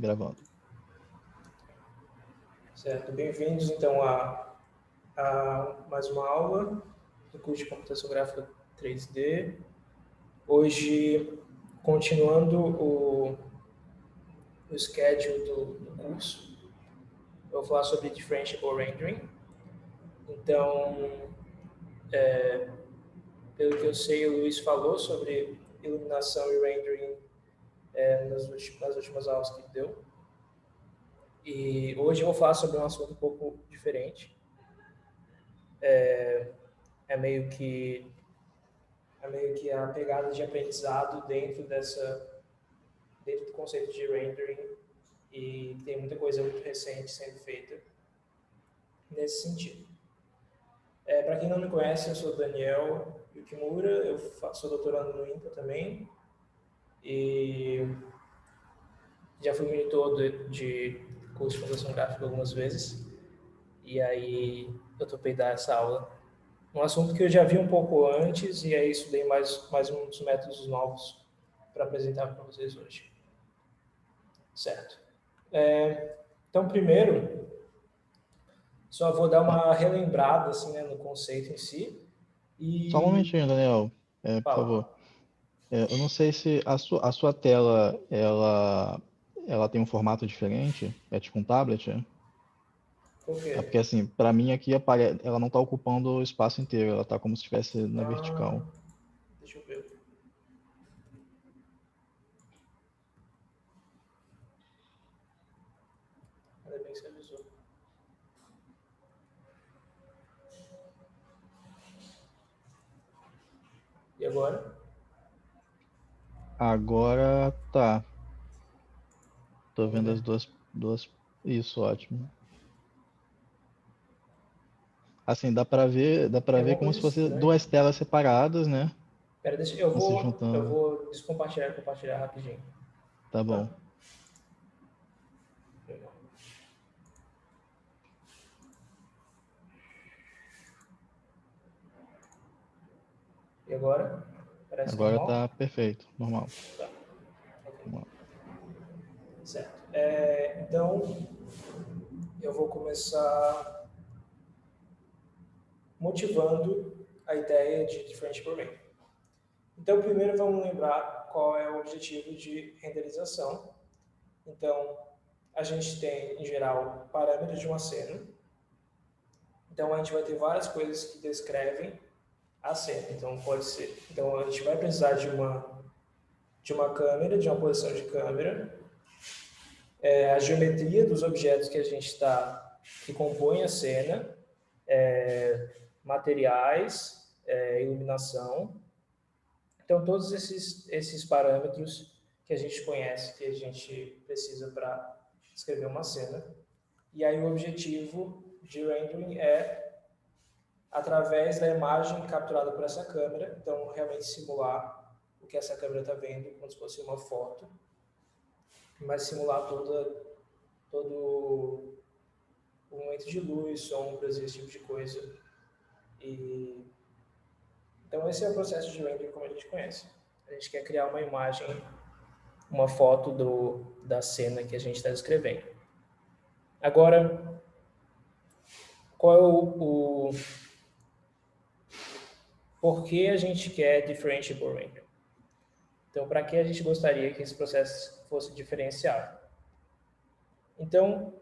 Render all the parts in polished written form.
Gravando. Certo, bem-vindos então a mais uma aula do curso de Computação Gráfica 3D. Hoje, continuando o schedule do curso, eu vou falar sobre Differentiable Rendering. Então, pelo que eu sei, o Luiz falou sobre iluminação e rendering nas últimas aulas que ele deu. E hoje eu vou falar sobre um assunto um pouco diferente. É meio que a pegada de aprendizado dentro do conceito de rendering, e tem muita coisa muito recente sendo feita nesse sentido. Para quem não me conhece, eu sou Daniel Yukimura, eu sou doutorando no INPA também, e já fui monitor de curso de computação gráfica algumas vezes, e aí eu topei dar essa aula. Um assunto que eu já vi um pouco antes, e aí estudei mais uns métodos novos para apresentar para vocês hoje. Certo. Então, primeiro, só vou dar uma relembrada assim, né, no conceito em si. Só um E momentinho, Daniel, por favor. fala. Eu não sei se a sua tela, ela tem um formato diferente. É tipo um tablet, é? Por quê? Porque assim, para mim aqui ela não está ocupando o espaço inteiro, ela está como se estivesse na Ah, vertical. deixa eu ver. Ainda bem que você avisou. E agora? Agora tá. Tô Vamos vendo ver. as duas. Isso, ótimo. Assim, dá para Tem ver alguma como coisa se fosse estranha. duas telas separadas, né? Pera, Estão se eu juntando. vou descompartilhar e compartilhar rapidinho. Tá Tá? bom. E agora? Parece Agora normal? tá perfeito, normal. Tá. Ok. Vamos lá. Certo. Então, eu vou começar motivando a ideia de differentiable rendering. Então, primeiro vamos lembrar qual é o objetivo de renderização. Então, a gente tem, em geral, parâmetros de uma cena. Então, a gente vai ter várias coisas que descrevem a cena. Então, pode ser. Então, a gente vai precisar de uma câmera, de uma posição de câmera, a geometria dos objetos que compõem a cena, materiais, iluminação. Então, todos esses parâmetros que a gente conhece, que a gente precisa para escrever uma cena. E aí o objetivo de rendering é, através da imagem capturada por essa câmera, então realmente simular o que essa câmera está vendo, como se fosse uma foto, mas simular todo o momento de luz, sombras, esse tipo de coisa. Então esse é o processo de rendering como a gente conhece. A gente quer criar uma imagem, uma foto da cena que a gente está descrevendo. Agora, qual é o por que a gente quer differentiable rendering? Então, para que a gente gostaria que esse processo fosse diferenciado? Então,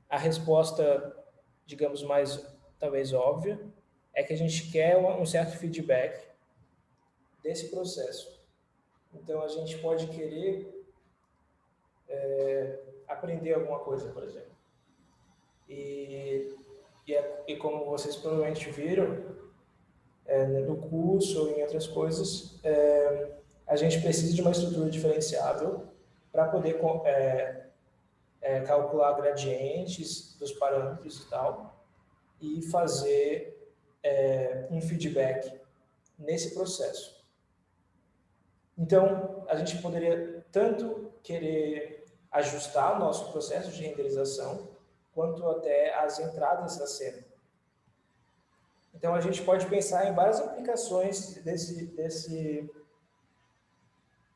a resposta, digamos, mais talvez óbvia, é que a gente quer um certo feedback desse processo. Então, a gente pode querer aprender alguma coisa, por exemplo. E como vocês provavelmente viram no curso ou em outras coisas, a gente precisa de uma estrutura diferenciável para poder calcular gradientes dos parâmetros e tal, e fazer um feedback nesse processo. Então, a gente poderia tanto querer ajustar o nosso processo de renderização, quanto até as entradas da cena. Então, a gente pode pensar em várias aplicações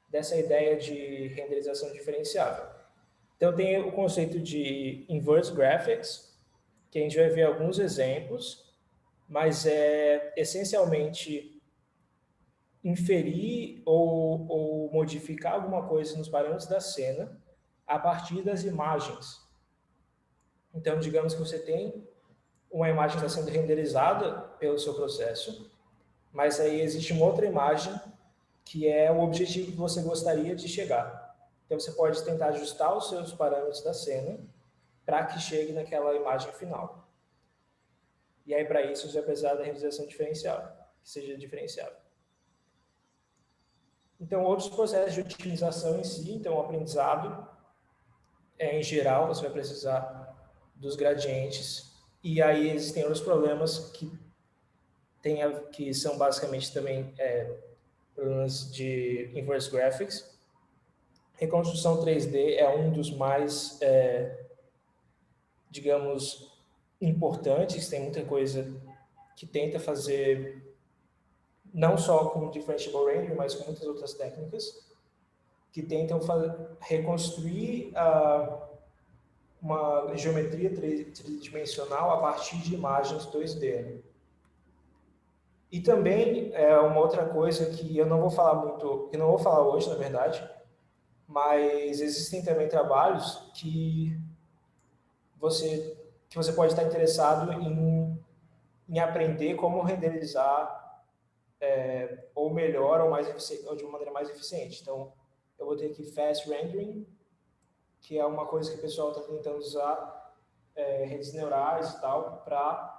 dessa ideia de renderização diferenciável. Então, tem o conceito de Inverse Graphics, que a gente vai ver alguns exemplos, mas é essencialmente inferir ou modificar alguma coisa nos parâmetros da cena a partir das imagens. Então, digamos que você tem uma imagem que está sendo renderizada pelo seu processo, mas aí existe uma outra imagem que é o objetivo que você gostaria de chegar. Então, você pode tentar ajustar os seus parâmetros da cena para que chegue naquela imagem final. E aí, para isso, você vai precisar da renderização diferencial, que seja diferenciável. Então, outros processos de otimização em si, então, o aprendizado, em geral, você vai precisar dos gradientes, e aí existem outros problemas que são basicamente também problemas de Inverse Graphics. Reconstrução 3D é um dos mais, digamos, importantes, tem muita coisa que tenta fazer, não só com Differentiable Rendering, mas com muitas outras técnicas, que tentam reconstruir uma geometria tridimensional a partir de imagens 2D. E também uma outra coisa que eu não vou falar muito, que não vou falar hoje, na verdade, mas existem também trabalhos que você pode estar interessado em aprender como renderizar ou melhor ou mais ou de uma maneira mais eficiente. Então, eu vou ter aqui Fast Rendering, que é uma coisa que o pessoal está tentando usar redes neurais e tal para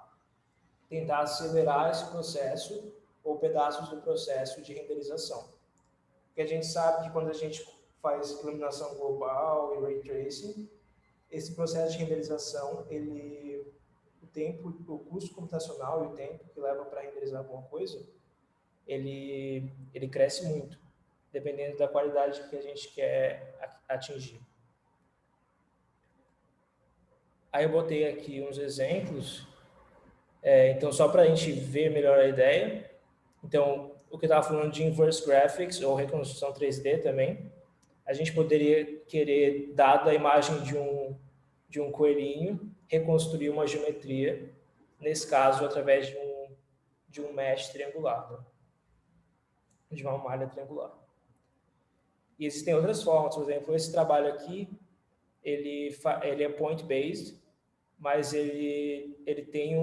tentar acelerar esse processo ou pedaços do processo de renderização. Porque a gente sabe que quando a gente faz iluminação global e Ray Tracing, esse processo de renderização, o custo computacional e o tempo que leva para renderizar alguma coisa, ele cresce muito, dependendo da qualidade que a gente quer atingir. Aí eu botei aqui uns exemplos, então só para a gente ver melhor a ideia. Então, o que eu estava falando de Inverse Graphics ou reconstrução 3D também, a gente poderia querer, dada a imagem de um coelhinho, reconstruir uma geometria, nesse caso, através de um mesh triangular, né? De uma malha triangular. E existem outras formas, por exemplo, esse trabalho aqui, ele é point-based, mas ele tem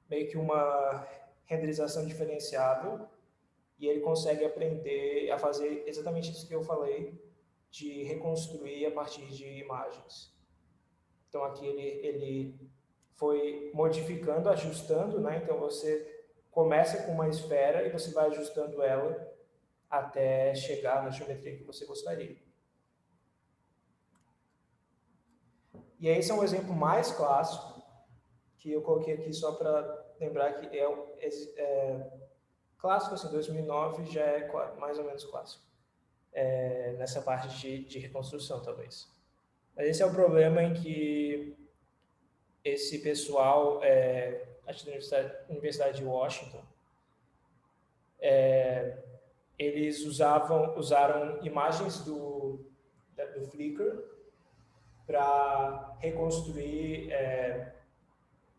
meio que uma renderização diferenciável e ele consegue aprender a fazer exatamente isso que eu falei, de reconstruir a partir de imagens. Então, aqui ele foi modificando, ajustando, né? Então, você começa com uma esfera e você vai ajustando ela até chegar na geometria que você gostaria. E esse é um exemplo mais clássico, que eu coloquei aqui só para lembrar que clássico, assim, 2009 já é mais ou menos clássico, nessa parte de reconstrução, talvez. Mas esse é o problema em que esse pessoal, acho que da Universidade de Washington, eles usaram imagens do Flickr para reconstruir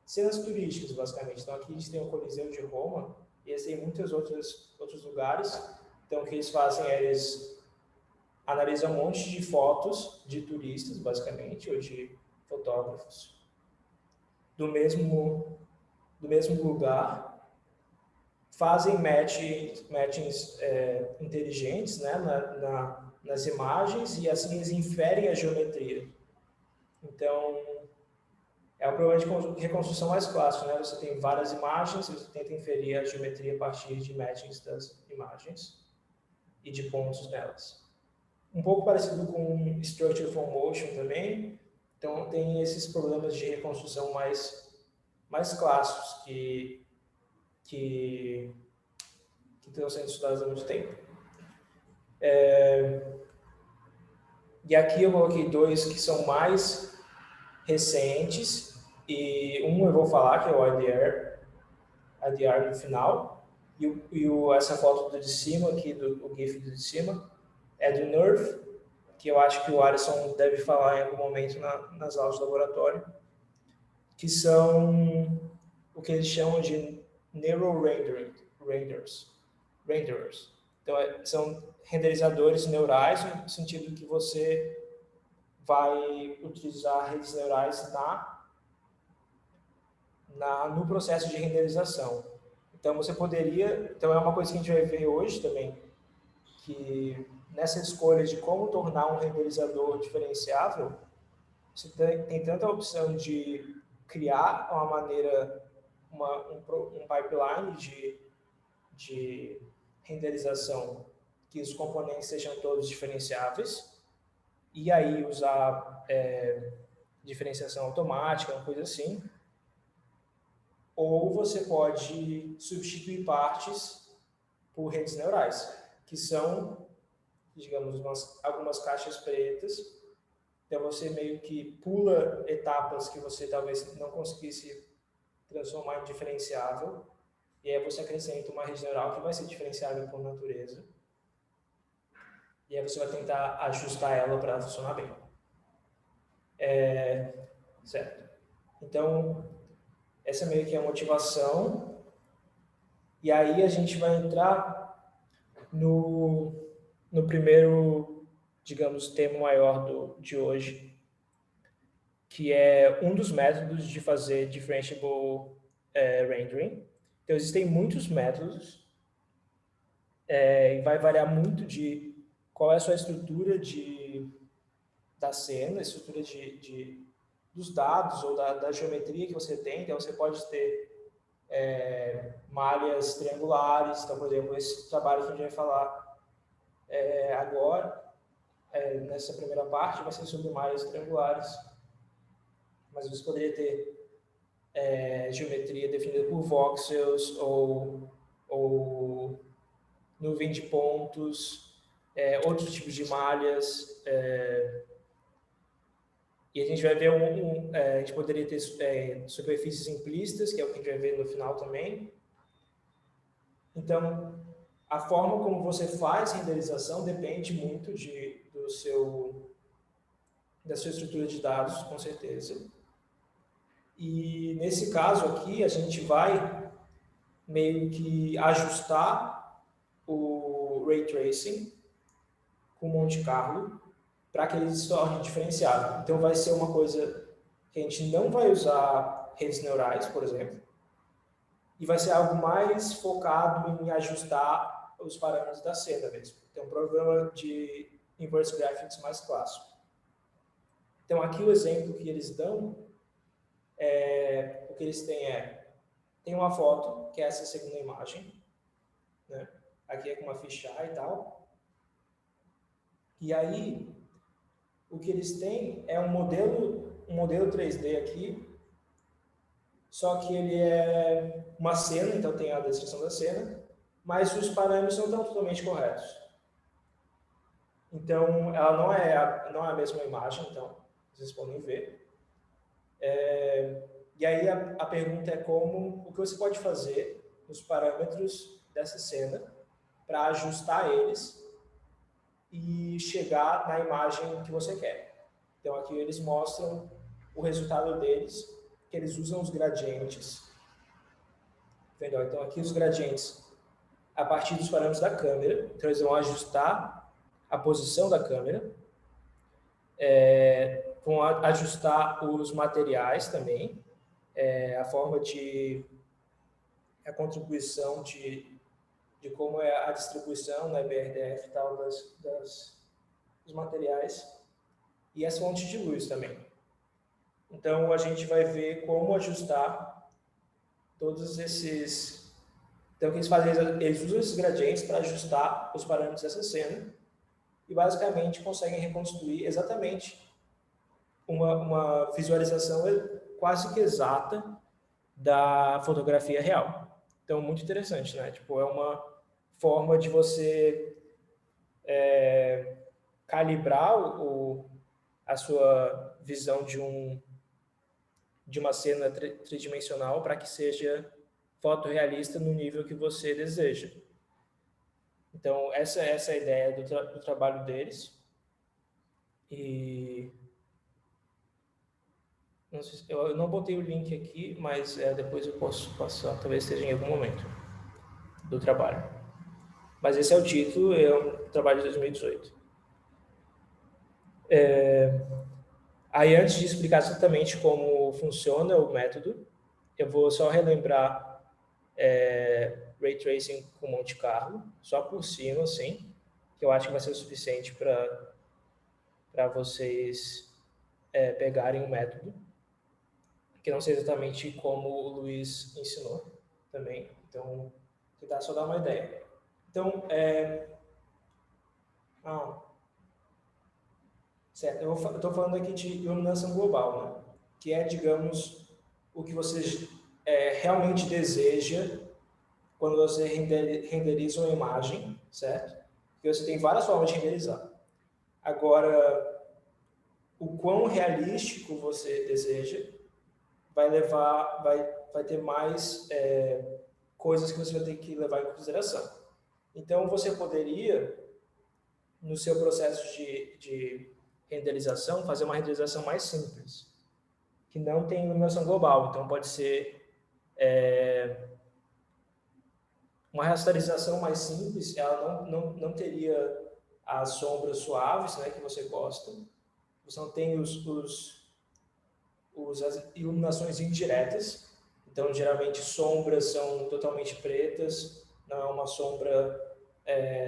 cenas turísticas, basicamente. Então, aqui a gente tem o Coliseu de Roma, e eles têm muitos outros lugares. Então, o que eles fazem é eles analisam um monte de fotos de turistas, basicamente, ou de fotógrafos, do mesmo lugar, fazem matchings inteligentes, né, nas imagens, e assim eles inferem a geometria. Então, é um problema de reconstrução mais clássico, né? Você tem várias imagens, você tenta inferir a geometria a partir de matchings das imagens e de pontos nelas. Um pouco parecido com Structure from Motion também. Então, tem esses problemas de reconstrução mais clássicos que estão sendo estudados há muito tempo. E aqui eu coloquei dois que são mais recentes, e um eu vou falar, que é o IDR no final, Essa foto do de cima, aqui, o GIF do de cima, é do Nerve, que eu acho que o Alisson deve falar em algum momento nas aulas de laboratório, que são o que eles chamam de Neural Renderers. Então, são renderizadores neurais, no sentido que você vai utilizar redes neurais no processo de renderização. Então, você poderia... Então, é uma coisa que a gente vai ver hoje também, que nessa escolha de como tornar um renderizador diferenciável, você tem tanta opção de criar uma maneira, um pipeline de renderização que os componentes sejam todos diferenciáveis, e aí usar diferenciação automática, uma coisa assim. Ou você pode substituir partes por redes neurais, que são, digamos, algumas caixas pretas. Então, você meio que pula etapas que você talvez não conseguisse transformar em diferenciável, e aí você acrescenta uma rede neural que vai ser diferenciável por natureza, e aí você vai tentar ajustar ela para ela funcionar bem. Certo. Então, essa meio que é a motivação, e aí a gente vai entrar no primeiro, digamos, tema maior de hoje, que é um dos métodos de fazer differentiable rendering. Então, existem muitos métodos, e vai variar muito de qual é a sua estrutura da cena, a estrutura dos dados ou da geometria que você tem. Então, você pode ter malhas triangulares. Então, por exemplo, esse trabalho que a gente vai falar agora, nessa primeira parte, vai ser sobre malhas triangulares. Mas você poderia ter geometria definida por voxels ou nuvem de pontos, outros tipos de malhas. E a gente vai ver a gente poderia ter superfícies implícitas, que é o que a gente vai ver no final também. Então, a forma como você faz renderização depende muito da sua estrutura de dados, com certeza. E nesse caso aqui, a gente vai meio que ajustar o Ray Tracing com Monte Carlo para que ele se torne diferenciado. Então, vai ser uma coisa que a gente não vai usar redes neurais, por exemplo, e vai ser algo mais focado em ajustar os parâmetros da cena mesmo. Então, um programa de Inverse Graphics mais clássico. Então, aqui o exemplo que eles dão, o que eles têm tem uma foto, que é essa segunda imagem, né? Aqui é com uma fisheye e tal. E aí, o que eles têm é um modelo 3D aqui, só que ele é uma cena, então tem a descrição da cena, mas os parâmetros não estão totalmente corretos. Então, ela não é a mesma imagem, então, vocês podem ver. E aí a pergunta é o que você pode fazer nos parâmetros dessa cena para ajustar eles e chegar na imagem que você quer. Então, aqui eles mostram o resultado deles, que eles usam os gradientes. Entendeu? Então, aqui os gradientes a partir dos parâmetros da câmera. Então, eles vão ajustar a posição da câmera, vão ajustar os materiais também, a forma a contribuição de como é a distribuição na BRDF e tal dos materiais, e as fontes de luz também. Então, a gente vai ver como ajustar todos esses... Então, o que eles fazem? Eles usam esses gradientes para ajustar os parâmetros dessa cena e, basicamente, conseguem reconstruir exatamente uma visualização quase que exata da fotografia real. Então, muito interessante, né? Tipo, é uma forma de você calibrar a sua visão de uma cena tridimensional para que seja fotorrealista no nível que você deseja. Então, essa é a ideia do trabalho deles. E não sei eu não botei o link aqui, mas depois eu posso passar, talvez esteja em algum momento do trabalho. Mas esse é o título, é um trabalho de 2018. Aí, antes de explicar exatamente como funciona o método, eu vou só relembrar Ray Tracing com Monte Carlo, só por cima, assim, que eu acho que vai ser o suficiente para vocês pegarem o método, que não sei exatamente como o Luiz ensinou também, então, tentar só dar uma ideia. Então, certo, eu estou falando aqui de iluminação global, né? Que é, digamos, o que você realmente deseja quando você renderiza uma imagem, certo? Porque você tem várias formas de renderizar. Agora, o quão realístico você deseja vai ter mais coisas que você vai ter que levar em consideração. Então, você poderia, no seu processo de renderização, fazer uma renderização mais simples, que não tem iluminação global. Então, pode ser uma rasterização mais simples, ela não teria as sombras suaves, né, que você gosta. Você não tem as iluminações indiretas. Então, geralmente, sombras são totalmente pretas, não é uma sombra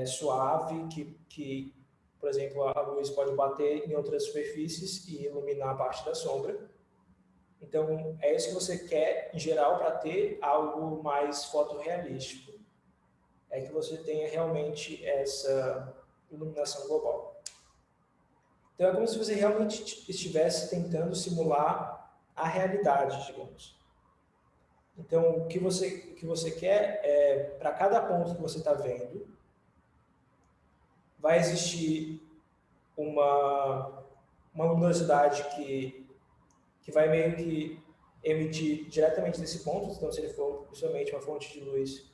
suave que, por exemplo, a luz pode bater em outras superfícies e iluminar a parte da sombra. Então, é isso que você quer, em geral, para ter algo mais fotorrealístico. É que você tenha realmente essa iluminação global. Então, é como se você realmente estivesse tentando simular a realidade, digamos. Então, o que você quer é, para cada ponto que você está vendo, vai existir uma luminosidade que vai meio que emitir diretamente desse ponto. Então, se ele for principalmente uma fonte de luz,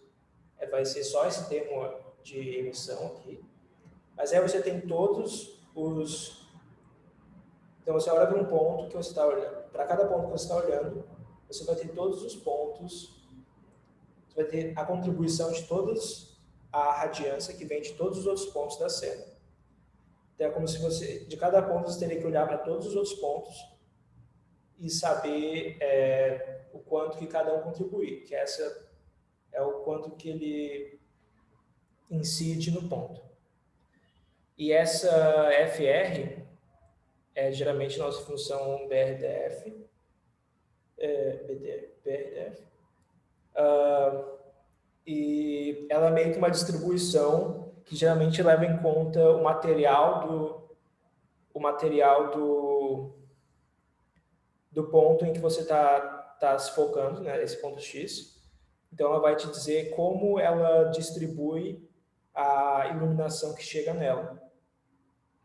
vai ser só esse termo de emissão aqui. Mas aí você tem todos os... Então, você olha para um ponto que você está olhando. Para cada ponto que você está olhando, você vai ter todos os pontos. Você vai ter a contribuição de todas a radiância que vem de todos os outros pontos da cena. Então, é como se você, de cada ponto, você teria que olhar para todos os outros pontos e saber o quanto que cada um contribui, que essa é o quanto que ele incide no ponto. E essa FR é geralmente nossa função BRDF, BRDF, e ela é meio que uma distribuição que geralmente leva em conta o material do ponto em que você está se focando, né, esse ponto X. Então, ela vai te dizer como ela distribui a iluminação que chega nela.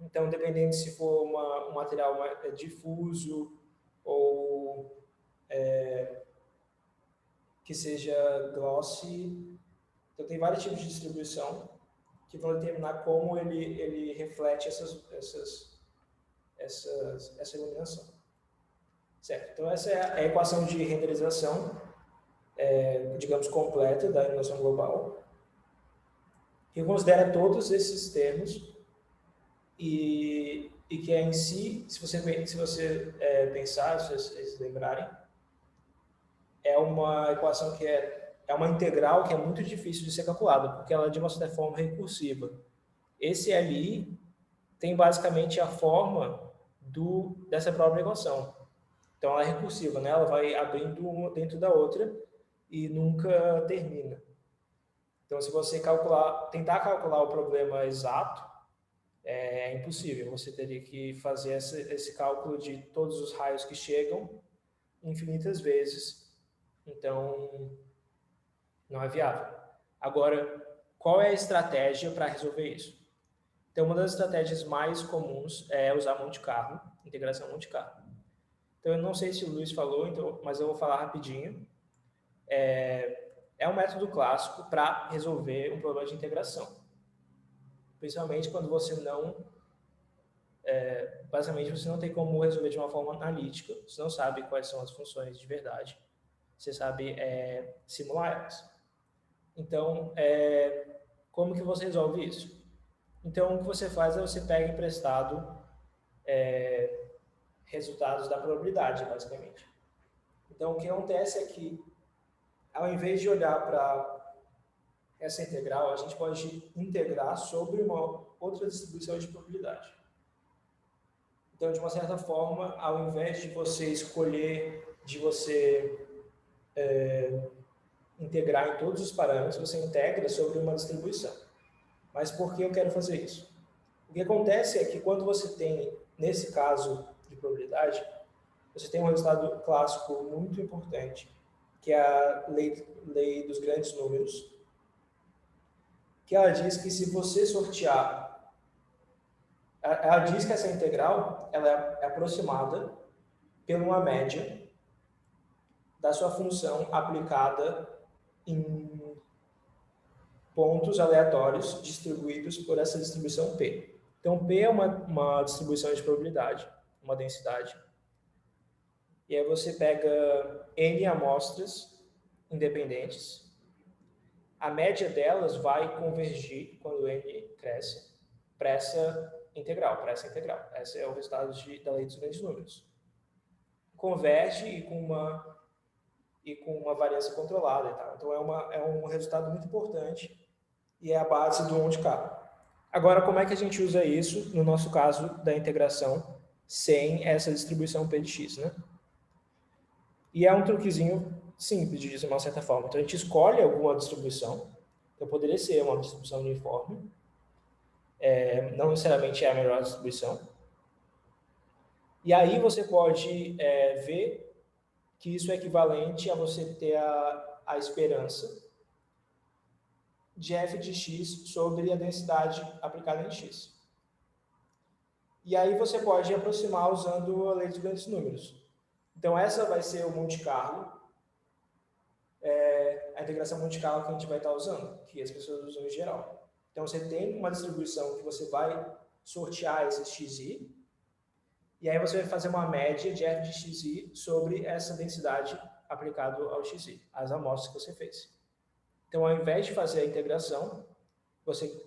Então, dependendo se for um material difuso ou que seja glossy. Então, tem vários tipos de distribuição que vão determinar como ele reflete essa iluminação. Certo? Então, essa é a equação de renderização, digamos, completa da iluminação global, que considera todos esses termos e que é em si, se você pensar, se vocês lembrarem, é uma equação que é uma integral que é muito difícil de ser calculada, porque ela é de uma certa forma recursiva. Esse LI tem basicamente a forma dessa própria equação. Então, ela é recursiva, né? Ela vai abrindo uma dentro da outra e nunca termina. Então, se você tentar calcular o problema exato, é impossível. Você teria que fazer esse cálculo de todos os raios que chegam infinitas vezes. Então, não é viável. Agora, qual é a estratégia para resolver isso? Então, uma das estratégias mais comuns é usar Monte Carlo, integração Monte Carlo. Então, eu não sei se o Luiz falou, mas eu vou falar rapidinho. é um método clássico para resolver um problema de integração. Principalmente quando você não... basicamente, você não tem como resolver de uma forma analítica, você não sabe quais são as funções de verdade, você sabe simular elas. Então, como que você resolve isso? Então, o que você faz é você pega emprestado resultados da probabilidade, basicamente. Então, o que acontece é que, ao invés de olhar para essa integral, a gente pode integrar sobre uma outra distribuição de probabilidade. Então, de uma certa forma, ao invés de você escolher, de você integrar em todos os parâmetros, você integra sobre uma distribuição. Mas por que eu quero fazer isso? O que acontece é que quando você tem, nesse caso de probabilidade, você tem um resultado clássico muito importante, que é a lei dos grandes números, que ela diz que se você sortear, ela diz que essa integral ela é aproximada por uma média da sua função aplicada em pontos aleatórios distribuídos por essa distribuição P. Então, P é uma distribuição de probabilidade, uma densidade. E aí você pega N amostras independentes. A média delas vai convergir, quando N cresce, para essa integral. Esse é o resultado da lei dos grandes números. Converge e com uma variância controlada e tal. Então, é um resultado muito importante e é a base do onde K. Agora, como é que a gente usa isso, no nosso caso da integração, sem essa distribuição P de x, né? E é um truquezinho simples, de uma certa forma. Então, a gente escolhe alguma distribuição, então poderia ser uma distribuição uniforme, não necessariamente é a melhor distribuição. E aí você pode ver que isso é equivalente a você ter a esperança de f de x sobre a densidade aplicada em x. E aí você pode aproximar usando a lei dos grandes números. Então, essa vai ser o Monte Carlo, a integração Monte Carlo que a gente vai estar usando, que as pessoas usam em geral. Então, você tem uma distribuição que você vai sortear esses xi, e aí você vai fazer uma média de f de xi sobre essa densidade aplicado ao xi, as amostras que você fez. Então, ao invés de fazer a integração, você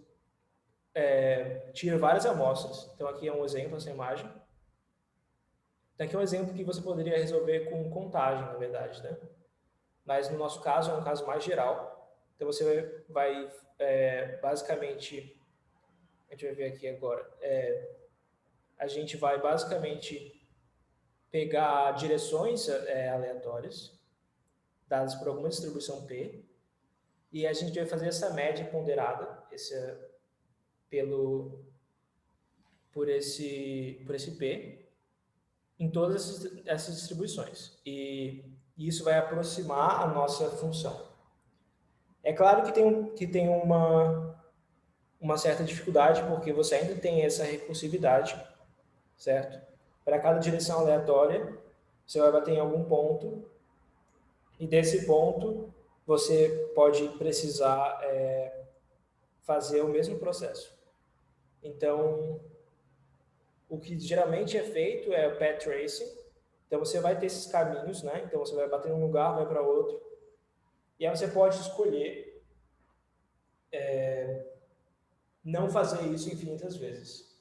tira várias amostras. Então, aqui é um exemplo, essa imagem. Então, aqui é um exemplo que você poderia resolver com contagem, na verdade, né? Mas, no nosso caso, é um caso mais geral. Então, você vai, basicamente... A gente vai ver aqui agora. A gente vai, basicamente, pegar direções aleatórias, dadas por alguma distribuição P, e a gente vai fazer essa média ponderada, por esse P, em todas essas distribuições. E isso vai aproximar a nossa função. É claro que tem uma certa dificuldade, porque você ainda tem essa recursividade, certo? Para cada direção aleatória, você vai bater em algum ponto, e desse ponto você pode precisar fazer o mesmo processo. Então, o que geralmente é feito é o path tracing. Então, você vai ter esses caminhos, né? Então, você vai bater em um lugar, vai para outro. E aí você pode escolher não fazer isso infinitas vezes.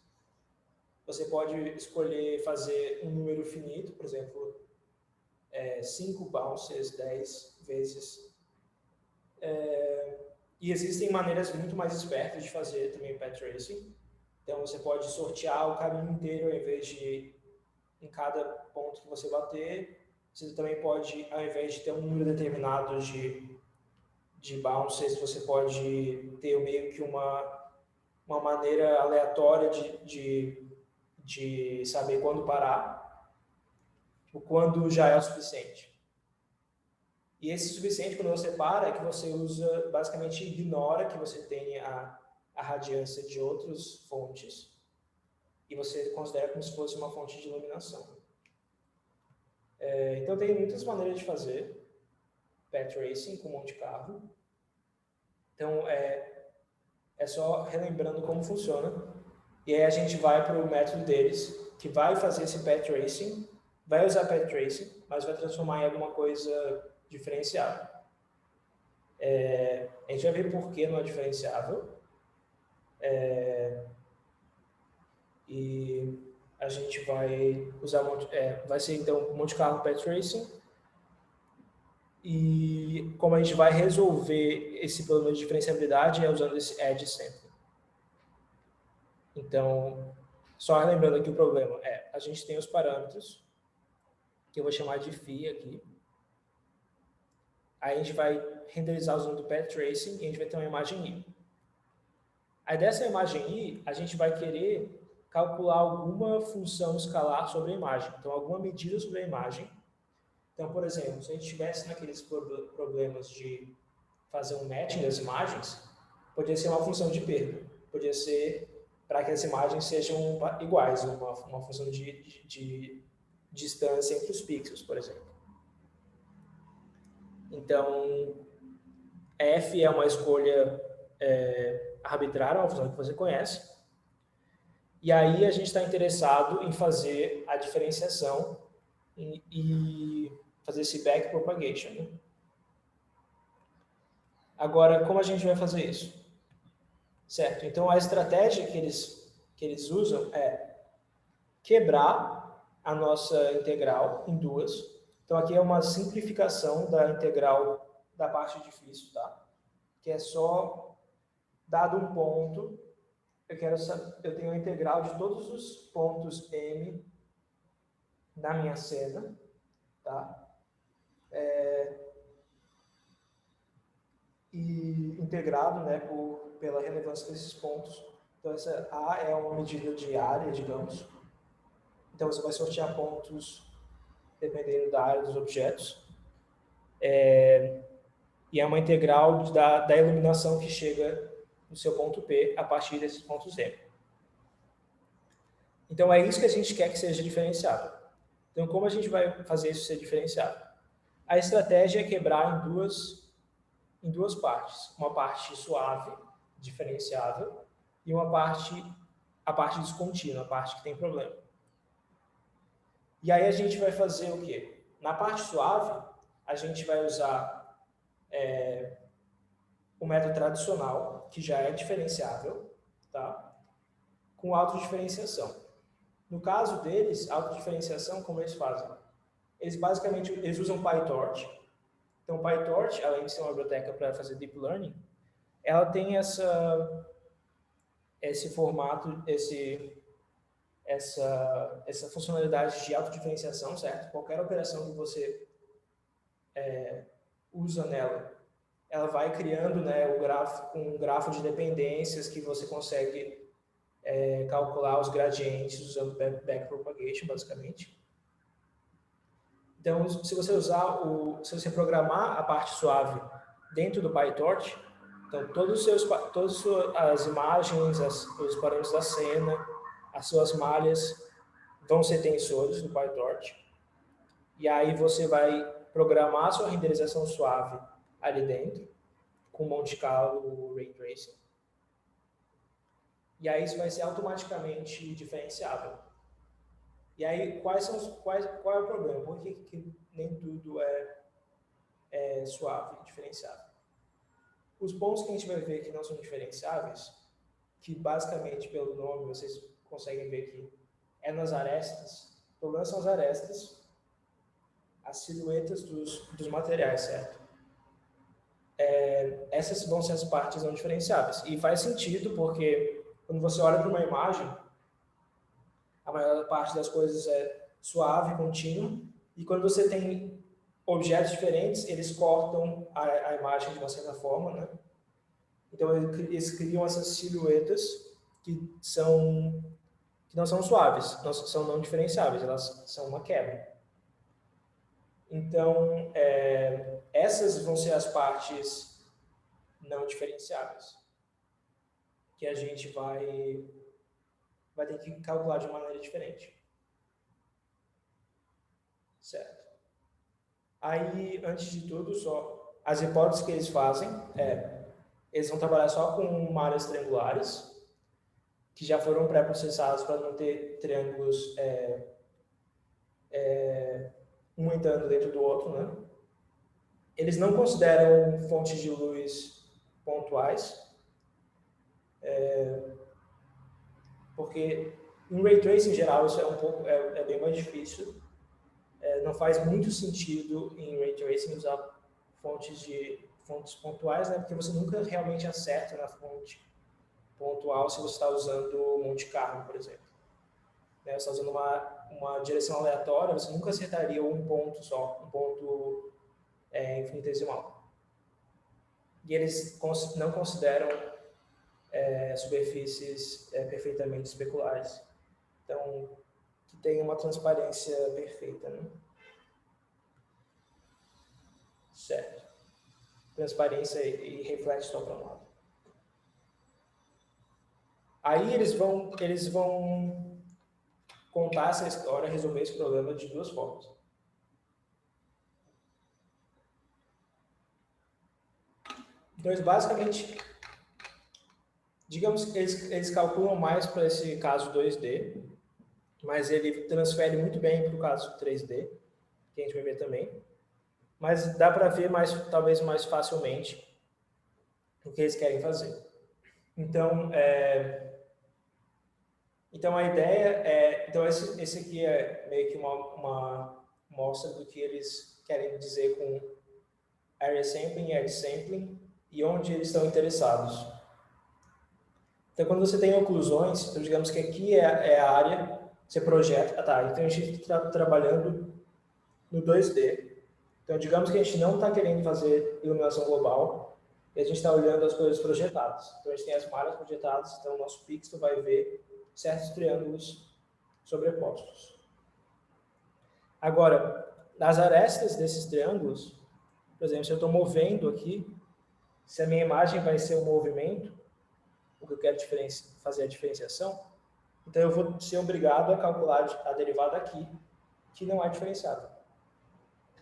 Você pode escolher fazer um número finito, por exemplo, 5 bounces, 10 vezes. E existem maneiras muito mais espertas de fazer também path tracing. Então, você pode sortear o caminho inteiro ao invés de em cada ponto que você bater. Você também pode, ao invés de ter um número determinado de bounces, você pode ter meio que uma maneira aleatória de saber quando parar, ou quando já é o suficiente. E esse suficiente, quando você para, é que você usa, basicamente ignora que você tenha a radiância de outras fontes, e você considera como se fosse uma fonte de iluminação. Então, tem muitas maneiras de fazer path tracing com Monte Carlo. Então, é só relembrando como funciona. E aí a gente vai para o método deles, que vai fazer esse path tracing, vai usar path tracing, mas vai transformar em alguma coisa diferenciável. A gente vai ver por que não é diferenciável. E a gente vai usar, vai ser então Monte Carlo path tracing. E como a gente vai resolver esse problema de diferenciabilidade é usando esse edge sampling. Então, só lembrando aqui o problema a gente tem os parâmetros, que eu vou chamar de phi aqui. Aí a gente vai renderizar usando o path tracing e a gente vai ter uma imagem I. Aí dessa imagem I, a gente vai querer calcular alguma função escalar sobre a imagem. Então, alguma medida sobre a imagem. Então, por exemplo, se a gente estivesse naqueles problemas de fazer um matching das imagens, podia ser uma função de perda. Podia ser para que as imagens sejam iguais, uma função de distância entre os pixels, por exemplo. Então, f é uma escolha arbitrária, uma função que você conhece. E aí a gente está interessado em fazer a diferenciação e fazer esse backpropagation. Né? Agora, como a gente vai fazer isso? Certo, então a estratégia que eles usam é quebrar a nossa integral em duas. Então aqui é uma simplificação da integral da parte difícil, tá? Que é só, dado um ponto, eu tenho a integral de todos os pontos M na minha cena, tá? E integrado, né, pela relevância desses pontos. Então, essa A é uma medida de área, digamos. Então, você vai sortear pontos dependendo da área dos objetos. E é uma integral da iluminação que chega no seu ponto P a partir desses pontos M. Então, é isso que a gente quer que seja diferenciado. Então, como a gente vai fazer isso ser diferenciado? A estratégia é quebrar em duas partes. Uma parte suave, diferenciável, e a parte descontínua, a parte que tem problema. E aí a gente vai fazer o quê? Na parte suave, a gente vai usar o método tradicional, que já é diferenciável, tá? Com autodiferenciação. No caso deles, autodiferenciação, como eles fazem? Eles basicamente usam PyTorch. Então, PyTorch, além de ser uma biblioteca para fazer deep learning, ela tem esse formato, essa funcionalidade de autodiferenciação, certo? Qualquer operação que você usa nela, ela vai criando, né, um grafo de dependências que você consegue calcular os gradientes usando backpropagation, basicamente. Então, se você programar a parte suave dentro do PyTorch, então todas as imagens, os parâmetros da cena, as suas malhas vão ser tensores do PyTorch. E aí você vai programar a sua renderização suave ali dentro, com Monte Carlo Ray Tracing. E aí isso vai ser automaticamente diferenciável. E aí, qual é o problema? Por que nem tudo é suave e diferenciável? Os pontos que a gente vai ver que não são diferenciáveis, que basicamente pelo nome vocês conseguem ver que é nas arestas. O problema são as arestas, as silhuetas dos materiais, certo? Essas vão ser as partes não diferenciáveis. E faz sentido porque quando você olha para uma imagem, a maior parte das coisas é suave, contínua, e quando você tem objetos diferentes, eles cortam a imagem de uma certa forma, né? Então, eles criam essas silhuetas que não são suaves, são não diferenciáveis, elas são uma quebra. Então, essas vão ser as partes não diferenciáveis, que a gente vai ter que calcular de maneira diferente. Certo. Aí, antes de tudo, só as hipóteses que eles fazem eles vão trabalhar só com malhas triangulares, que já foram pré-processados para não ter triângulos um entrando dentro do outro, né? Eles não consideram fontes de luz pontuais, porque em Ray Tracing em geral isso é bem mais difícil. Não faz muito sentido em Ray Tracing usar fontes pontuais, né? Porque você nunca realmente acerta na fonte pontual se você está usando Monte Carlo, por exemplo. Né? Você está usando uma direção aleatória, você nunca acertaria um ponto só, um ponto infinitesimal. E eles não consideram superfícies perfeitamente especulares. Então, que tem uma transparência perfeita, né? Certo. Transparência e reflete só para um lado. Aí eles vão contar essa história, resolver esse problema de duas formas. Então, eles basicamente, digamos que eles calculam mais para esse caso 2D, mas ele transfere muito bem para o caso 3D, que a gente vai ver também. Mas dá para ver talvez mais facilmente o que eles querem fazer. Então, a ideia então esse aqui é meio que uma mostra do que eles querem dizer com area sampling e edge sampling e onde eles estão interessados. Então, quando você tem oclusões, então, digamos que aqui é a área, você projeta. Então a gente está trabalhando no 2D. Então, digamos que a gente não está querendo fazer iluminação global e a gente está olhando as coisas projetadas. Então, a gente tem as malhas projetadas, então o nosso pixel vai ver certos triângulos sobrepostos. Agora, nas arestas desses triângulos, por exemplo, se eu estou movendo aqui, se a minha imagem vai ser um movimento, o que eu quero fazer a diferenciação, então eu vou ser obrigado a calcular a derivada aqui, que não é diferenciada,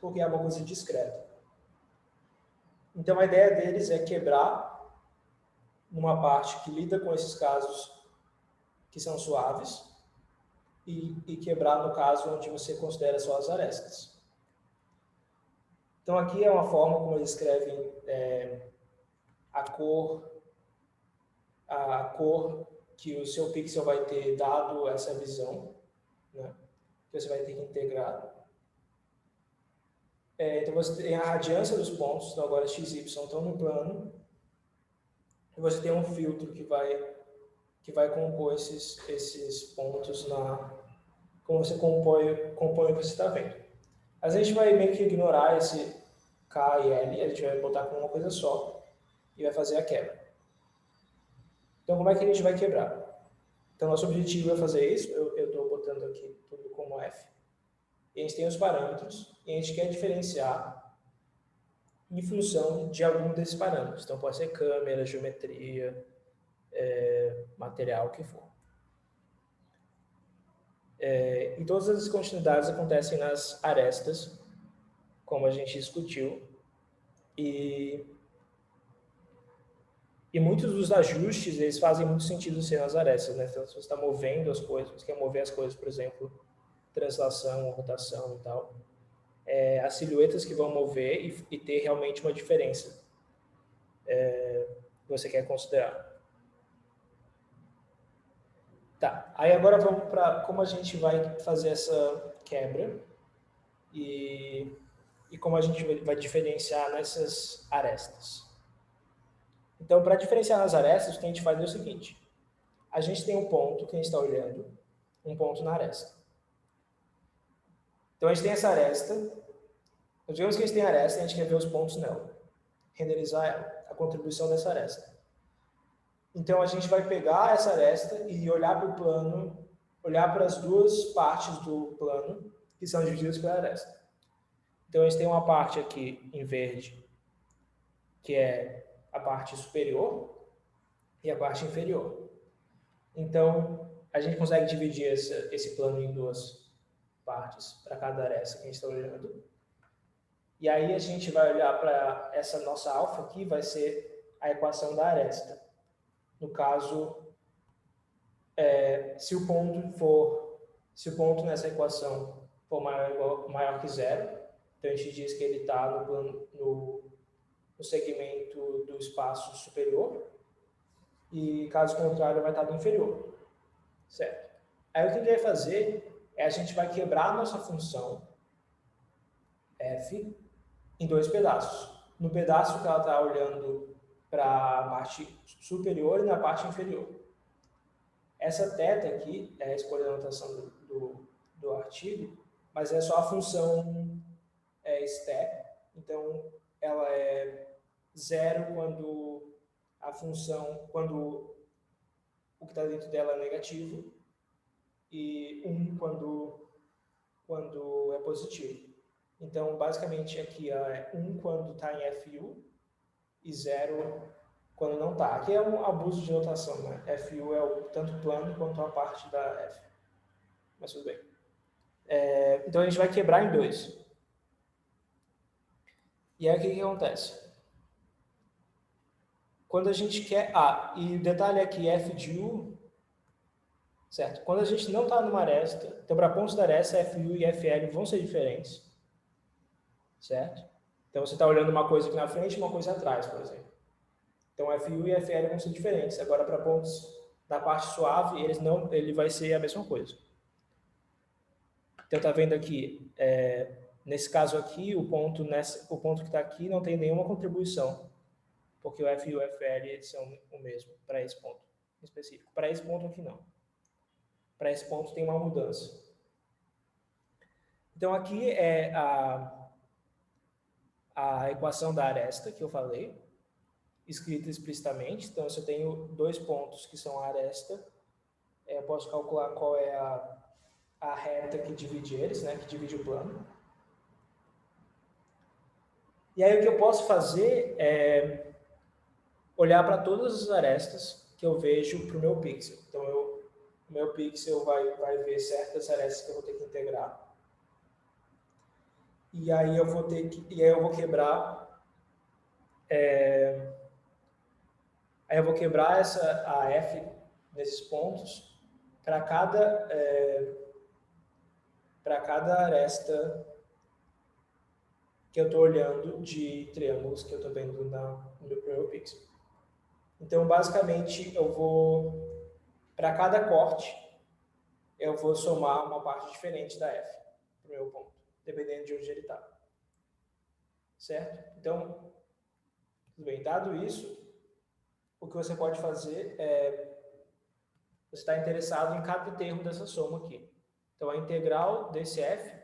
porque é uma coisa discreta. Então a ideia deles é quebrar numa parte que lida com esses casos que são suaves e quebrar no caso onde você considera só as arestas. Então aqui é uma forma como eles escrevem a cor que o seu pixel vai ter dado essa visão, né? Que você vai ter que integrar. Então você tem a radiância dos pontos, então agora x e y estão no plano, e você tem um filtro que vai compor esses pontos como você compõe o que você está vendo. Mas a gente vai meio que ignorar esse K e L, a gente vai botar como uma coisa só e vai fazer a quebra. Então, como é que a gente vai quebrar? Então, nosso objetivo é fazer isso, eu estou botando aqui tudo como F, e a gente tem os parâmetros, e a gente quer diferenciar em função de algum desses parâmetros. Então, pode ser câmera, geometria, material, o que for. E todas as continuidades acontecem nas arestas, como a gente discutiu, e muitos dos ajustes, eles fazem muito sentido ser nas arestas, né? Então, se você está movendo as coisas, você quer mover as coisas, por exemplo, translação, rotação e tal, as silhuetas que vão mover e ter realmente uma diferença que você quer considerar. Tá, aí agora vamos para como a gente vai fazer essa quebra e como a gente vai diferenciar nessas arestas. Então, para diferenciar nas arestas, o que a gente faz é o seguinte. A gente tem um ponto que a gente está olhando, um ponto na aresta. Então, a gente tem essa aresta. Digamos que a gente tem a aresta e a gente quer ver os pontos nela. Renderizar ela, a contribuição dessa aresta. Então, a gente vai pegar essa aresta e olhar para o plano, olhar para as duas partes do plano que são divididas pela aresta. Então, a gente tem uma parte aqui em verde, que é a parte superior, e a parte inferior. Então, a gente consegue dividir esse plano em duas partes, para cada aresta que a gente está olhando. E aí a gente vai olhar para essa nossa alfa aqui, vai ser a equação da aresta. No caso, se o ponto nessa equação for maior que zero, então a gente diz que ele está no segmento do espaço superior, e caso contrário vai estar no inferior, certo? Aí o que a gente vai fazer é a gente vai quebrar a nossa função f em dois pedaços. No pedaço que ela está olhando para a parte superior e na parte inferior. Essa θ aqui é a escolha da notação do artigo, mas é só a função step, então ela é zero quando o que está dentro dela é negativo, e 1 quando é positivo. Então, basicamente, aqui é 1 quando está em FU e 0 quando não está. Aqui é um abuso de notação, né? FU é tanto plano quanto a parte da F. Mas tudo bem. Então, a gente vai quebrar em dois. E aí, o que acontece? Quando a gente quer... e o detalhe é que F de U... Certo? Quando a gente não está numa aresta, então, para pontos da aresta, FU e FL vão ser diferentes. Certo? Então, você está olhando uma coisa aqui na frente e uma coisa atrás, por exemplo. Então, FU e FL vão ser diferentes. Agora, para pontos da parte suave, ele vai ser a mesma coisa. Então, está vendo aqui, nesse caso aqui, o ponto que está aqui não tem nenhuma contribuição, porque o FU e o FL são o mesmo para esse ponto em específico. Para esse ponto aqui, não. Para esse ponto tem uma mudança. Então, aqui é a equação da aresta que eu falei, escrita explicitamente. Então, se eu tenho dois pontos que são a aresta, eu posso calcular qual é a reta que divide eles, né, que divide o plano. E aí o que eu posso fazer é olhar para todas as arestas que eu vejo para o meu pixel. Então, o meu pixel vai ver certas arestas que eu vou ter que integrar. E aí eu vou quebrar... Aí eu vou quebrar a F nesses pontos para cada aresta que eu estou olhando de triângulos que eu estou vendo no meu pixel. Então, basicamente, para cada corte, eu vou somar uma parte diferente da F para o meu ponto, dependendo de onde ele está. Certo? Então, tudo bem, dado isso, o que você pode fazer você está interessado em cada termo dessa soma aqui. Então, a integral desse f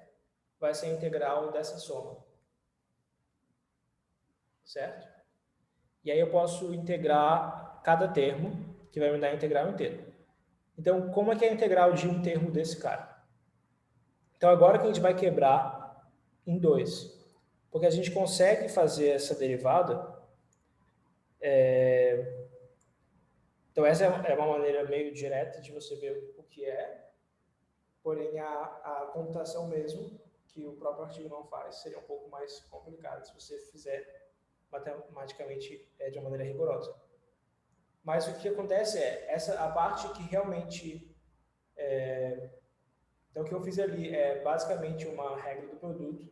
vai ser a integral dessa soma. Certo? E aí eu posso integrar cada termo, que vai me dar a integral inteira. Então, como é que é a integral de um termo desse cara? Então, agora que a gente vai quebrar em dois, porque a gente consegue fazer essa derivada... Então, essa é uma maneira meio direta de você ver o que é, porém, a computação mesmo, que o próprio artigo não faz, seria um pouco mais complicado se você fizer matematicamente de uma maneira rigorosa. Mas o que acontece a parte que realmente... Então, o que eu fiz ali é basicamente uma regra do produto,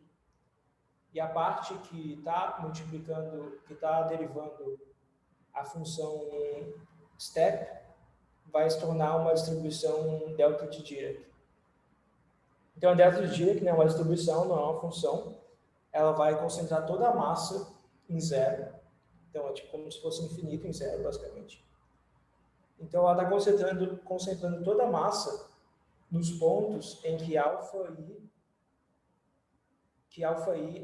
e a parte que está multiplicando, que está derivando a função step, vai se tornar uma distribuição delta de Dirac. Então, a delta de Dirac, né, é uma distribuição, não é uma função. Ela vai concentrar toda a massa em zero. Então, é tipo como se fosse infinito em zero, basicamente. Então, ela está concentrando toda a massa nos pontos em que αi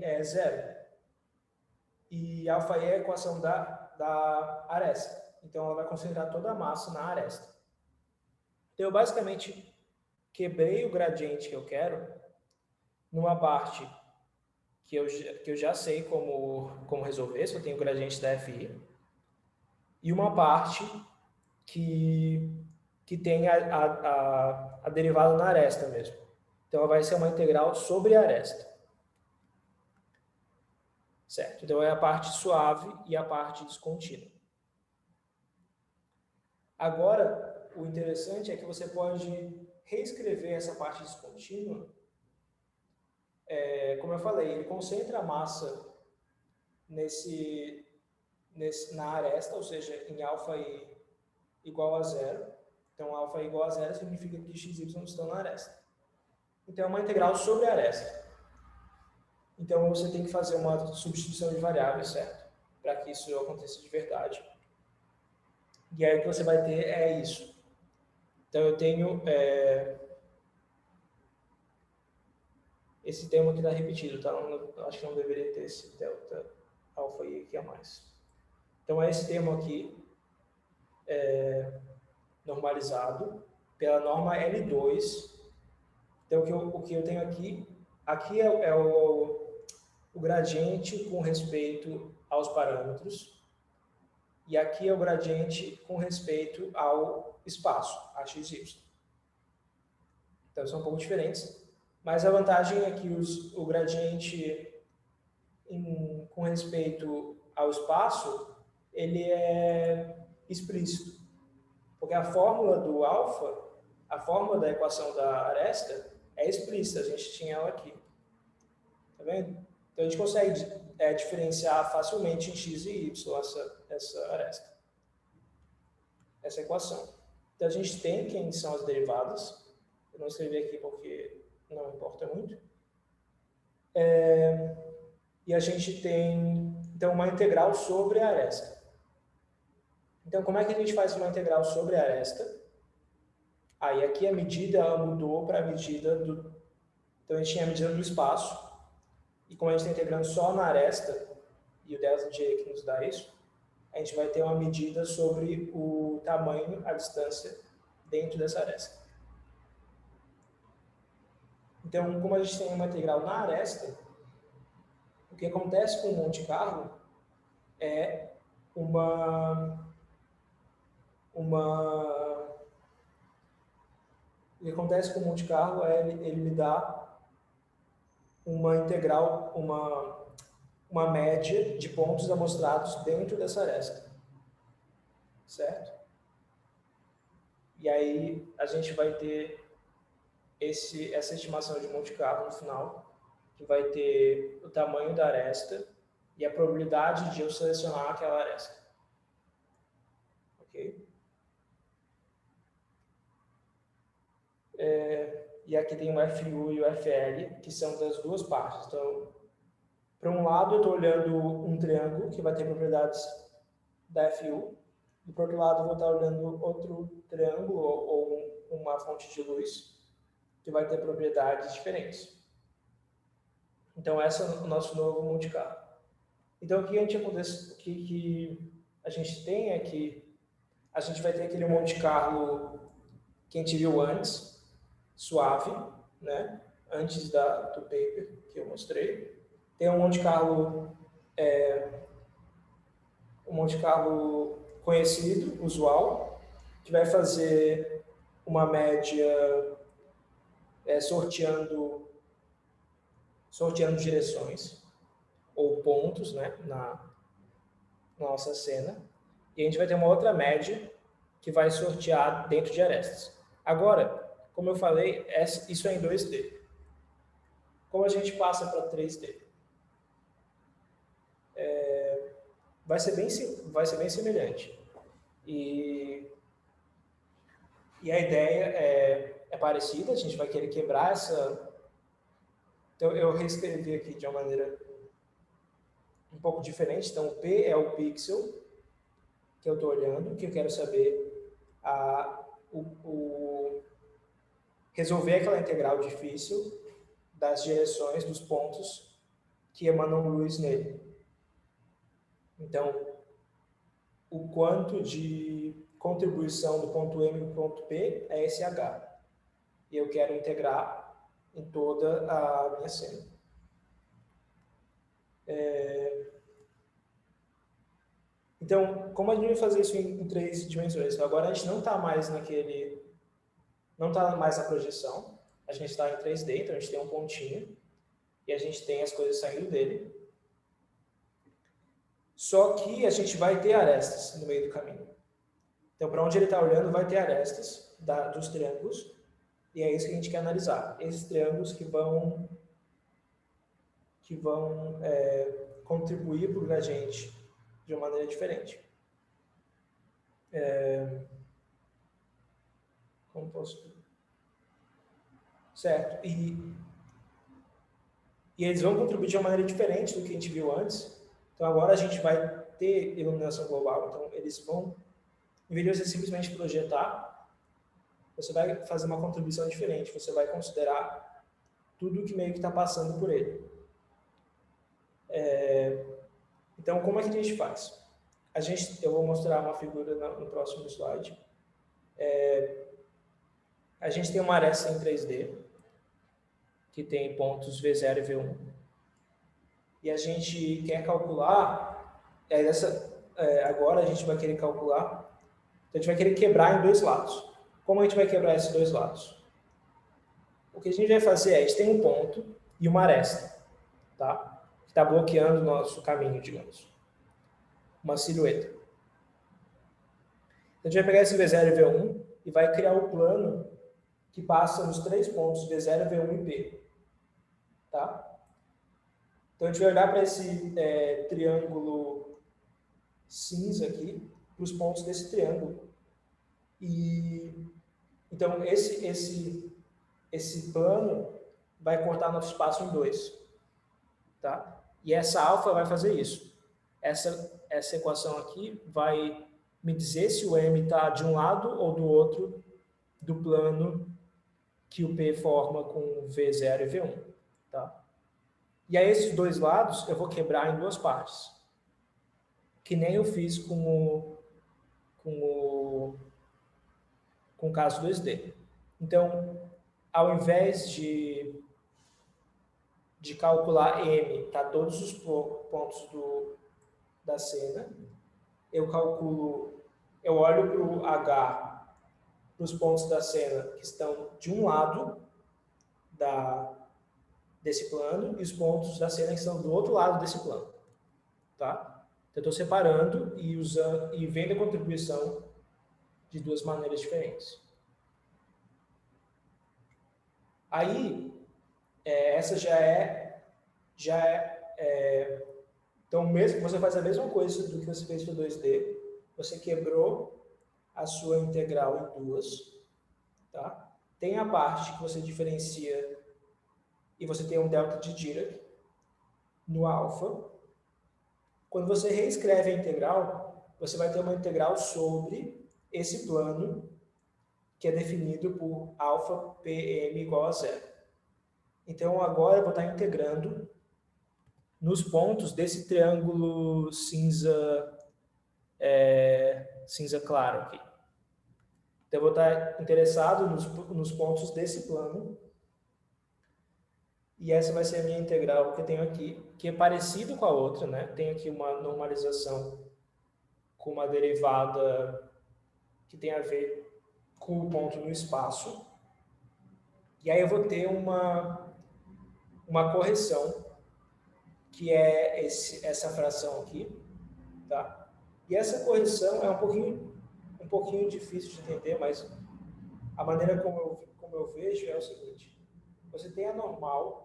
é zero. E αi é a equação da aresta. Então, ela vai concentrar toda a massa na aresta. Então, eu basicamente quebrei o gradiente que eu quero numa parte que eu já sei como resolver, se eu tenho o gradiente da FI, e uma parte que tem a derivada na aresta mesmo. Então, ela vai ser uma integral sobre a aresta. Certo? Então, é a parte suave e a parte descontínua. Agora, o interessante é que você pode reescrever essa parte descontínua. Como eu falei, ele concentra a massa na aresta, ou seja, em alfa i igual a zero. Então, alfa i igual a zero significa que x e y estão na aresta. Então, é uma integral sobre a aresta. Então, você tem que fazer uma substituição de variáveis, certo? Para que isso aconteça de verdade. E aí o que você vai ter é isso. Então, eu tenho esse termo aqui está repetido, tá? Acho que não deveria ter esse delta alfa i aqui a mais. Então, é esse termo aqui, normalizado pela norma L2. Então, o que eu tenho aqui é o gradiente com respeito aos parâmetros, e aqui é o gradiente com respeito ao espaço, a x, y. Então, são um pouco diferentes, mas a vantagem é que o gradiente com respeito ao espaço, ele é explícito, porque a fórmula do alfa, a fórmula da equação da aresta, é explícita, a gente tinha ela aqui. Tá vendo? Então, a gente consegue diferenciar facilmente em x e y essa aresta, essa equação. Então, a gente tem quem são as derivadas. Eu não escrevi aqui porque não importa muito. E a gente tem, então, uma integral sobre a aresta. Então, como é que a gente faz uma integral sobre a aresta? Aí, aqui a medida mudou para a medida do... Então, a gente tinha a medida do espaço. E como a gente está integrando só na aresta, e o delta J que nos dá isso, a gente vai ter uma medida sobre o tamanho, a distância, dentro dessa aresta. Então, como a gente tem uma integral na aresta, o que acontece com o Monte Carlo é o que acontece com o Monte Carlo é ele me dá uma integral, uma média de pontos amostrados dentro dessa aresta, certo? E aí a gente vai ter essa estimação de Monte Carlo no final, que vai ter o tamanho da aresta e a probabilidade de eu selecionar aquela aresta. Ok? E aqui tem o FU e o FL, que são das duas partes. Então, para um lado, eu estou olhando um triângulo, que vai ter propriedades da FU, e para o outro lado, eu vou estar olhando outro triângulo ou uma fonte de luz, que vai ter propriedades diferentes. Então, esse é o nosso novo Monte Carlo. Então, o que a gente tem é que a gente vai ter aquele Monte Carlo que a gente viu antes, suave, né? Antes do paper que eu mostrei. Tem um Monte Carlo conhecido, usual, que vai fazer uma média sorteando direções ou pontos, né, na nossa cena. E a gente vai ter uma outra média que vai sortear dentro de arestas. Agora, como eu falei, isso é em 2D. Como a gente passa para 3D? Vai ser bem semelhante. E a ideia é parecida, a gente vai querer quebrar essa... Então, eu reescrevi aqui de uma maneira um pouco diferente. Então, o P é o pixel que eu estou olhando, que eu quero saber resolver aquela integral difícil das direções dos pontos que emanam luz nele. Então, o quanto de contribuição do ponto M para o ponto P é esse H. E eu quero integrar em toda a minha cena. Então, como a gente vai fazer isso em 3 dimensões? Então, agora a gente não está mais na projeção, a gente está em 3D, então a gente tem um pontinho, e a gente tem as coisas saindo dele. Só que a gente vai ter arestas no meio do caminho. Então, para onde ele está olhando, vai ter arestas dos triângulos, e é isso que a gente quer analisar. Esses triângulos que vão contribuir para o gradiente de uma maneira diferente. Como posso... Certo. E eles vão contribuir de uma maneira diferente do que a gente viu antes. Então, agora a gente vai ter iluminação global. Então, eles vão, em vez de você simplesmente projetar, você vai fazer uma contribuição diferente. Você vai considerar tudo que meio que está passando por ele. Então, como é que a gente faz? Eu vou mostrar uma figura no próximo slide. A gente tem uma aresta em 3D, que tem pontos V0 e V1. E a gente quer calcular, agora a gente vai querer calcular, então a gente vai querer quebrar em dois lados. Como a gente vai quebrar esses dois lados? O que a gente vai fazer é, a gente tem um ponto e uma aresta, tá? Que está bloqueando o nosso caminho, digamos. Uma silhueta. Então a gente vai pegar esse V0 e V1 e vai criar o plano que passa nos três pontos V0, V1 e P. Tá? Então a gente vai olhar para esse triângulo cinza aqui, para os pontos desse triângulo. E então esse plano vai cortar nosso espaço em dois. Tá? E essa alfa vai fazer isso. Essa equação aqui vai me dizer se o M está de um lado ou do outro do plano que o P forma com V0 e V1. Tá? E aí esses dois lados eu vou quebrar em duas partes. Que nem eu fiz com o caso 2D. Então, ao invés de calcular M para todos os pontos da cena, eu olho para o H, para os pontos da cena que estão de um lado desse plano e os pontos da cena que estão do outro lado desse plano. Tá? Então, eu estou separando e vendo a contribuição de duas maneiras diferentes. Aí, essa já é então, mesmo você faz a mesma coisa do que você fez para o 2D, você quebrou a sua integral em duas, tá? Tem a parte que você diferencia e você tem um delta de Dirac no alfa. Quando você reescreve a integral, você vai ter uma integral sobre esse plano que é definido por alfa PM igual a zero. Então, agora eu vou estar integrando nos pontos desse triângulo cinza claro aqui. Então, eu vou estar interessado nos pontos desse plano. E essa vai ser a minha integral que eu tenho aqui, que é parecido com a outra, né? Tem aqui uma normalização com uma derivada que tem a ver com o ponto no espaço. E aí eu vou ter uma correção, que é essa fração aqui, tá? E essa correção é um pouquinho difícil de entender, mas a maneira como eu vejo é o seguinte: você tem a normal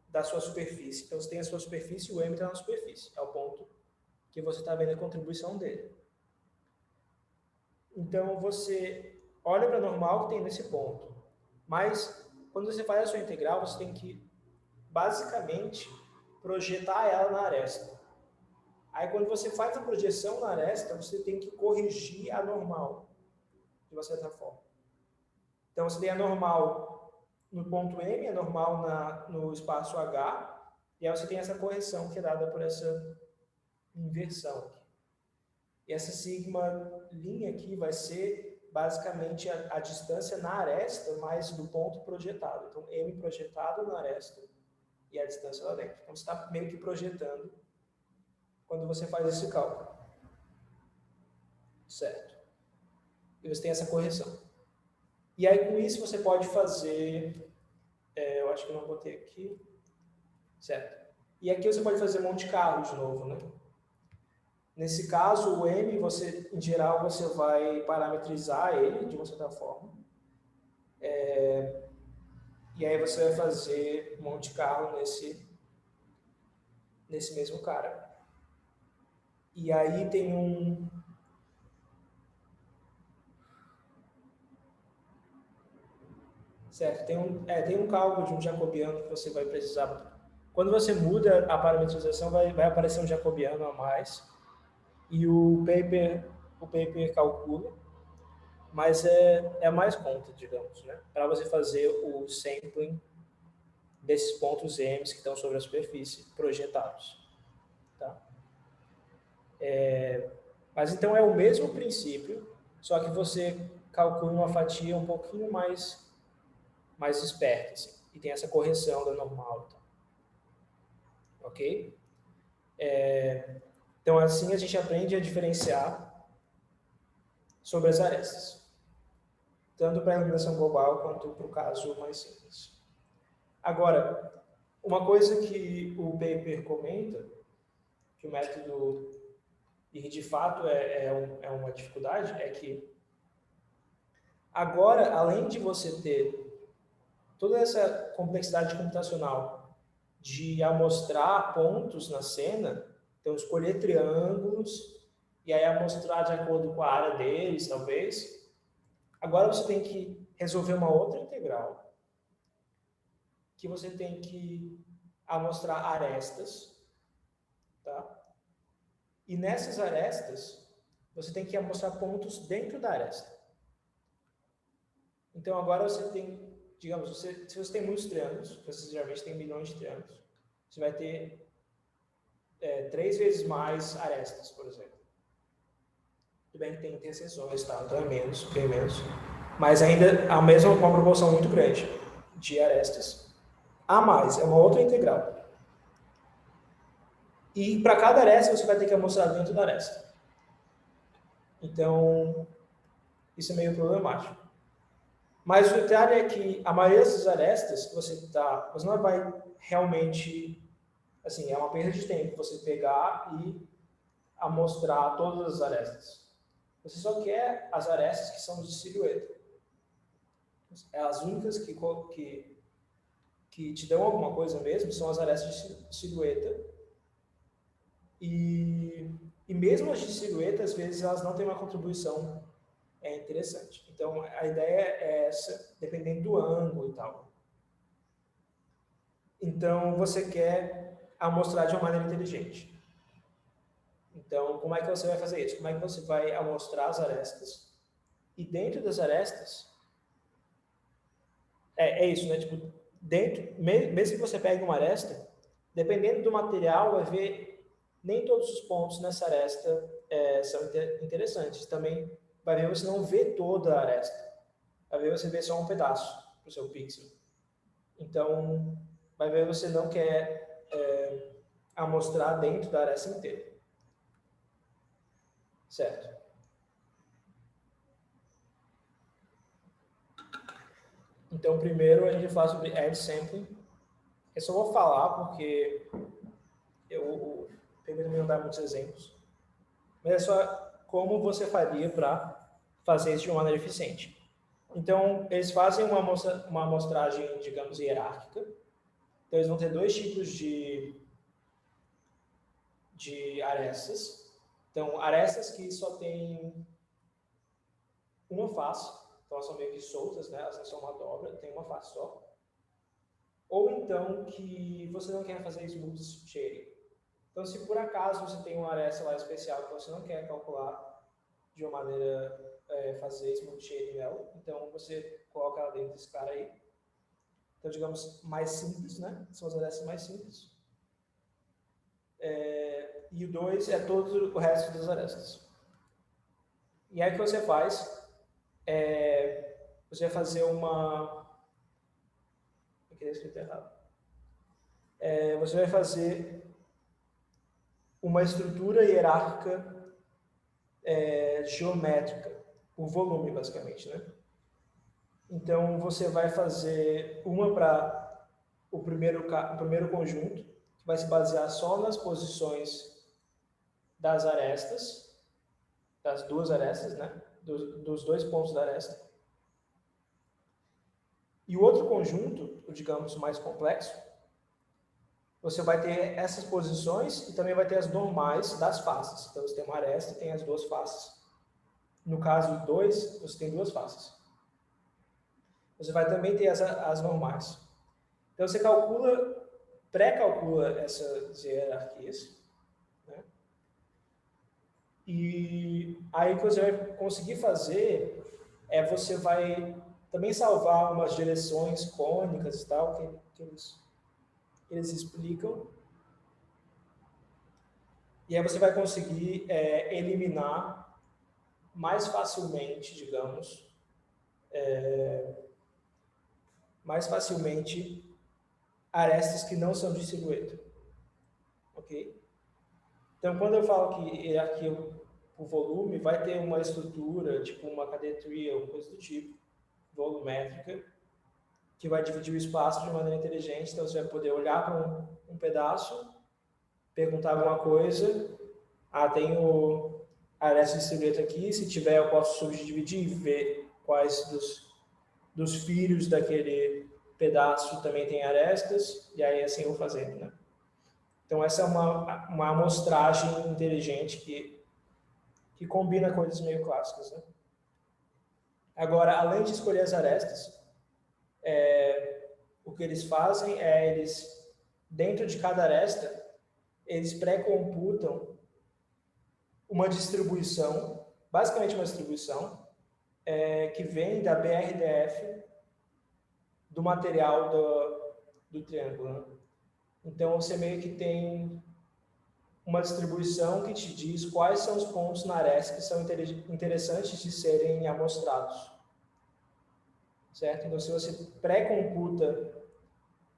da sua superfície. Então, você tem a sua superfície e o M está na superfície. É o ponto que você está vendo a contribuição dele. Então, você olha para a normal que tem nesse ponto. Mas, quando você faz a sua integral, você tem que, basicamente, projetar ela na aresta. Aí, quando você faz a projeção na aresta, você tem que corrigir a normal, de uma certa forma. Então, você tem a normal no ponto M, a normal no espaço H, e aí você tem essa correção que é dada por essa inversão aqui. E essa sigma linha aqui vai ser basicamente a distância na aresta mais do ponto projetado. Então, M projetado na aresta e a distância lá dentro. Então, você está meio que projetando quando você faz esse cálculo. Certo. E você tem essa correção. E aí, com isso, você pode fazer... eu acho que eu não botei aqui. Certo. E aqui você pode fazer Monte Carlo de novo, né? Nesse caso, o M, em geral, você vai parametrizar ele de uma certa forma. E aí você vai fazer Monte Carlo nesse mesmo cara. E aí tem um... Certo, tem um cálculo de um jacobiano que você vai precisar. Quando você muda a parametrização, vai aparecer um jacobiano a mais. E o paper calcula, mas é mais conta, digamos, né? Para você fazer o sampling desses pontos M's que estão sobre a superfície projetados. Tá? Mas então é o mesmo princípio, só que você calcula uma fatia um pouquinho mais esperta, assim, e tem essa correção da normal. Tá? Ok? Então, assim a gente aprende a diferenciar sobre as arestas, tanto para a iluminação global quanto para o caso mais simples. Agora, uma coisa que o paper comenta, que o método, e de fato é uma dificuldade, é que agora, além de você ter toda essa complexidade computacional de amostrar pontos na cena, então escolher triângulos, e aí amostrar de acordo com a área deles, talvez, agora você tem que resolver uma outra integral, que você tem que amostrar arestas, tá? E nessas arestas, você tem que amostrar pontos dentro da aresta. Então, agora você tem, digamos, se você tem muitos triângulos, você geralmente tem milhões de triângulos, você vai ter 3 vezes mais arestas, por exemplo. Tudo bem que tem interseções, tá? Então é menos, bem menos. Mas ainda a mesma, uma proporção muito grande de arestas. A mais, é uma outra integral. E para cada aresta, você vai ter que amostrar dentro da aresta. Então, isso é meio problemático. Mas o detalhe é que a maioria dessas arestas que você não vai realmente, assim, é uma perda de tempo você pegar e amostrar todas as arestas. Você só quer as arestas que são de silhueta. As únicas que te dão alguma coisa mesmo são as arestas de silhueta. E mesmo as de silhueta, às vezes, elas não têm uma contribuição interessante. Então, a ideia é essa, dependendo do ângulo e tal. Então, você quer amostrar de uma maneira inteligente. Então, como é que você vai fazer isso? Como é que você vai amostrar as arestas? E dentro das arestas, é isso, né? Tipo, mesmo que você pegue uma aresta, dependendo do material, vai ver nem todos os pontos nessa aresta são interessantes. Também vai ver você não vê toda a aresta. Vai ver você vê só um pedaço do seu pixel. Então, vai ver você não quer amostrar dentro da aresta inteira. Certo? Então, primeiro a gente fala sobre edge sampling. Eu só vou falar porque eu também não dar muitos exemplos. Mas é só como você faria para fazer isso de uma maneira eficiente. Então, eles fazem uma amostragem, digamos, hierárquica. Então, eles vão ter 2 tipos de arestas. Então, arestas que só tem uma face, então elas são meio que soltas, né? Elas não são uma dobra, tem uma face só. Ou então que você não quer fazer smooth shading. Então, se por acaso você tem uma aresta lá especial que você não quer calcular de uma maneira fazer smooth shading nela, então você coloca ela dentro desse cara aí. Então, digamos, mais simples, né? São as arestas mais simples. E o 2 é todo o resto das arestas. E aí o que você faz você vai fazer uma... Eu queria escrever errado. Você vai fazer uma estrutura hierárquica geométrica, por volume, basicamente, né? Então, você vai fazer uma para o primeiro conjunto, que vai se basear só nas posições das arestas, das duas arestas, né? Dos dois pontos da aresta. E o outro conjunto, digamos, mais complexo, você vai ter essas posições e também vai ter as normais das faces. Então, você tem uma aresta e tem as duas faces. No caso 2, você tem duas faces. Você vai também ter as normais. Então, você pré-calcula essas hierarquias, né? E aí o que você vai conseguir fazer você vai também salvar umas direções cônicas e tal, que eles explicam. E aí você vai conseguir eliminar mais facilmente, digamos, arestas que não são de silhueta. Ok? Então, quando eu falo que hierarquia por volume, vai ter uma estrutura, tipo uma cadeia tree ou coisa do tipo, volumétrica, que vai dividir o espaço de maneira inteligente. Então, você vai poder olhar para um pedaço, perguntar alguma coisa. Tenho aresta de silhueta aqui. Se tiver, eu posso subdividir e ver quais dos filhos daquele pedaço também tem arestas. E aí, assim, eu vou fazendo, né? Então, essa é uma amostragem inteligente que combina coisas meio clássicas, né? Agora, além de escolher as arestas, o que eles fazem dentro de cada aresta, eles pré-computam uma distribuição, basicamente uma distribuição, que vem da BRDF do material do triângulo, né? Então, você meio que tem uma distribuição que te diz quais são os pontos na aresta que são interessantes de serem amostrados. Certo? Então, se você pré-computa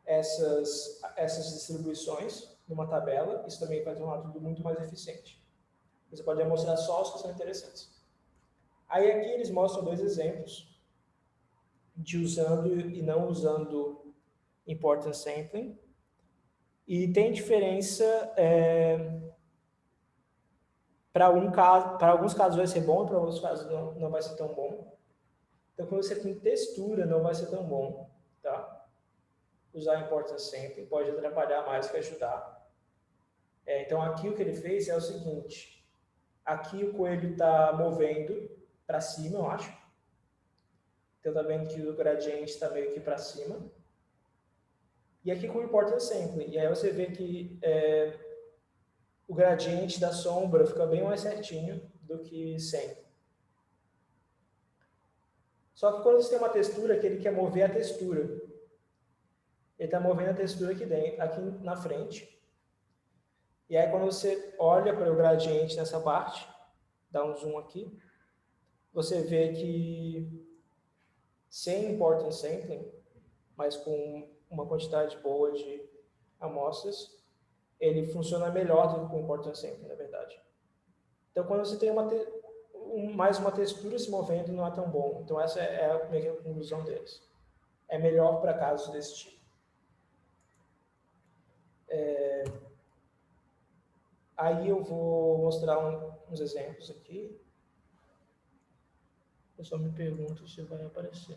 essas distribuições numa tabela, isso também vai tornar tudo muito mais eficiente. Você pode mostrar só os que são interessantes. Aí aqui eles mostram dois exemplos de usando e não usando importance sampling. E tem diferença para alguns casos vai ser bom e para outros casos não vai ser tão bom. Então, quando você tem textura, não vai ser tão bom, tá? Usar importance sampling pode atrapalhar mais que ajudar. Então, aqui o que ele fez é o seguinte. Aqui o coelho está movendo para cima, eu acho. Então, está vendo que o gradiente está meio que para cima. E aqui com o importance sampling. E aí você vê que o gradiente da sombra fica bem mais certinho do que sem. Só que quando você tem uma textura que ele quer mover a textura, ele está movendo a textura aqui dentro, aqui na frente. E aí quando você olha para o gradiente nessa parte, dá um zoom aqui, você vê que sem importance sampling, mas com uma quantidade boa de amostras, ele funciona melhor do que com importance sampling, na verdade. Então quando você tem mais uma textura se movendo, não é tão bom. Então essa é a conclusão deles. É melhor para casos desse tipo. Aí eu vou mostrar uns exemplos aqui. Eu só me pergunto se vai aparecer.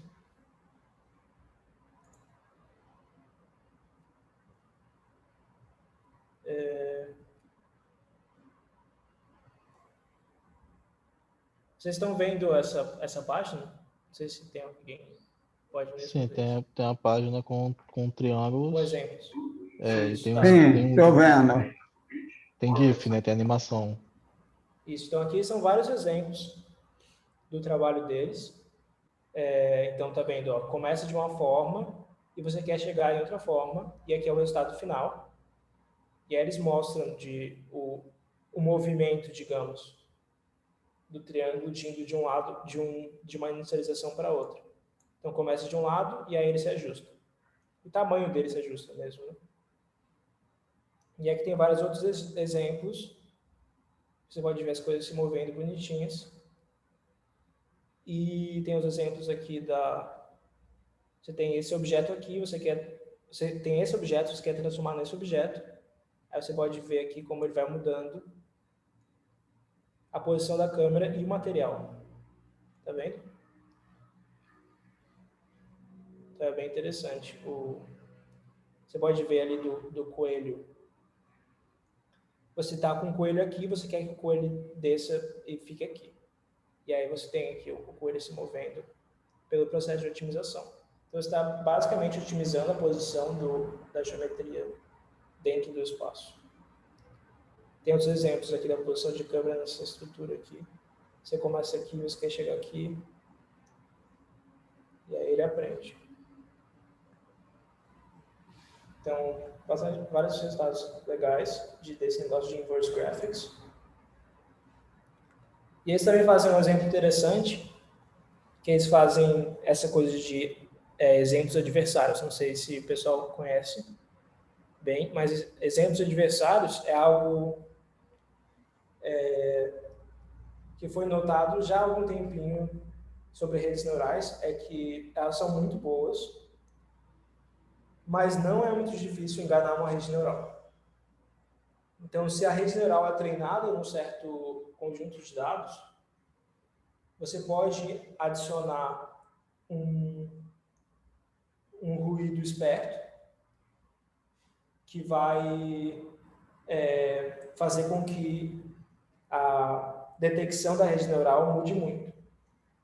Vocês estão vendo essa página? Não sei se tem alguém que pode me responder. Sim, tem a página com triângulos. Com exemplos. E tem Sim, estou vendo. Tem GIF, né? Tem animação. Isso. Então, aqui são vários exemplos do trabalho deles. Então, tá vendo? Ó, começa de uma forma e você quer chegar em outra forma. E aqui é o resultado final. E aí eles mostram o movimento, digamos, do triângulo indo de um lado, de uma inicialização para outra. Então, começa de um lado e aí ele se ajusta. O tamanho dele se ajusta mesmo, né? E aqui tem vários outros exemplos. Você pode ver as coisas se movendo bonitinhas. E tem os exemplos aqui você tem esse objeto aqui, você tem esse objeto, você quer transformar nesse objeto. Aí você pode ver aqui como ele vai mudando a posição da câmera e o material. Tá vendo? Então é bem interessante. Você pode ver ali do coelho. Você está com o coelho aqui, você quer que o coelho desça e fique aqui. E aí você tem aqui o coelho se movendo pelo processo de otimização. Então você está basicamente otimizando a posição da geometria dentro do espaço. Tem outros exemplos aqui da posição de câmera nessa estrutura aqui. Você começa aqui, você quer chegar aqui, e aí ele aprende. Então, vários resultados legais desse negócio de Inverse Graphics. E eles também fazem um exemplo interessante, que eles fazem essa coisa de exemplos adversários. Não sei se o pessoal conhece bem, mas exemplos adversários é algo que foi notado já há algum tempinho sobre redes neurais, é que elas são muito boas, mas não é muito difícil enganar uma rede neural. Então, se a rede neural é treinada em um certo conjunto de dados, você pode adicionar um ruído esperto que vai fazer com que a detecção da rede neural mude muito.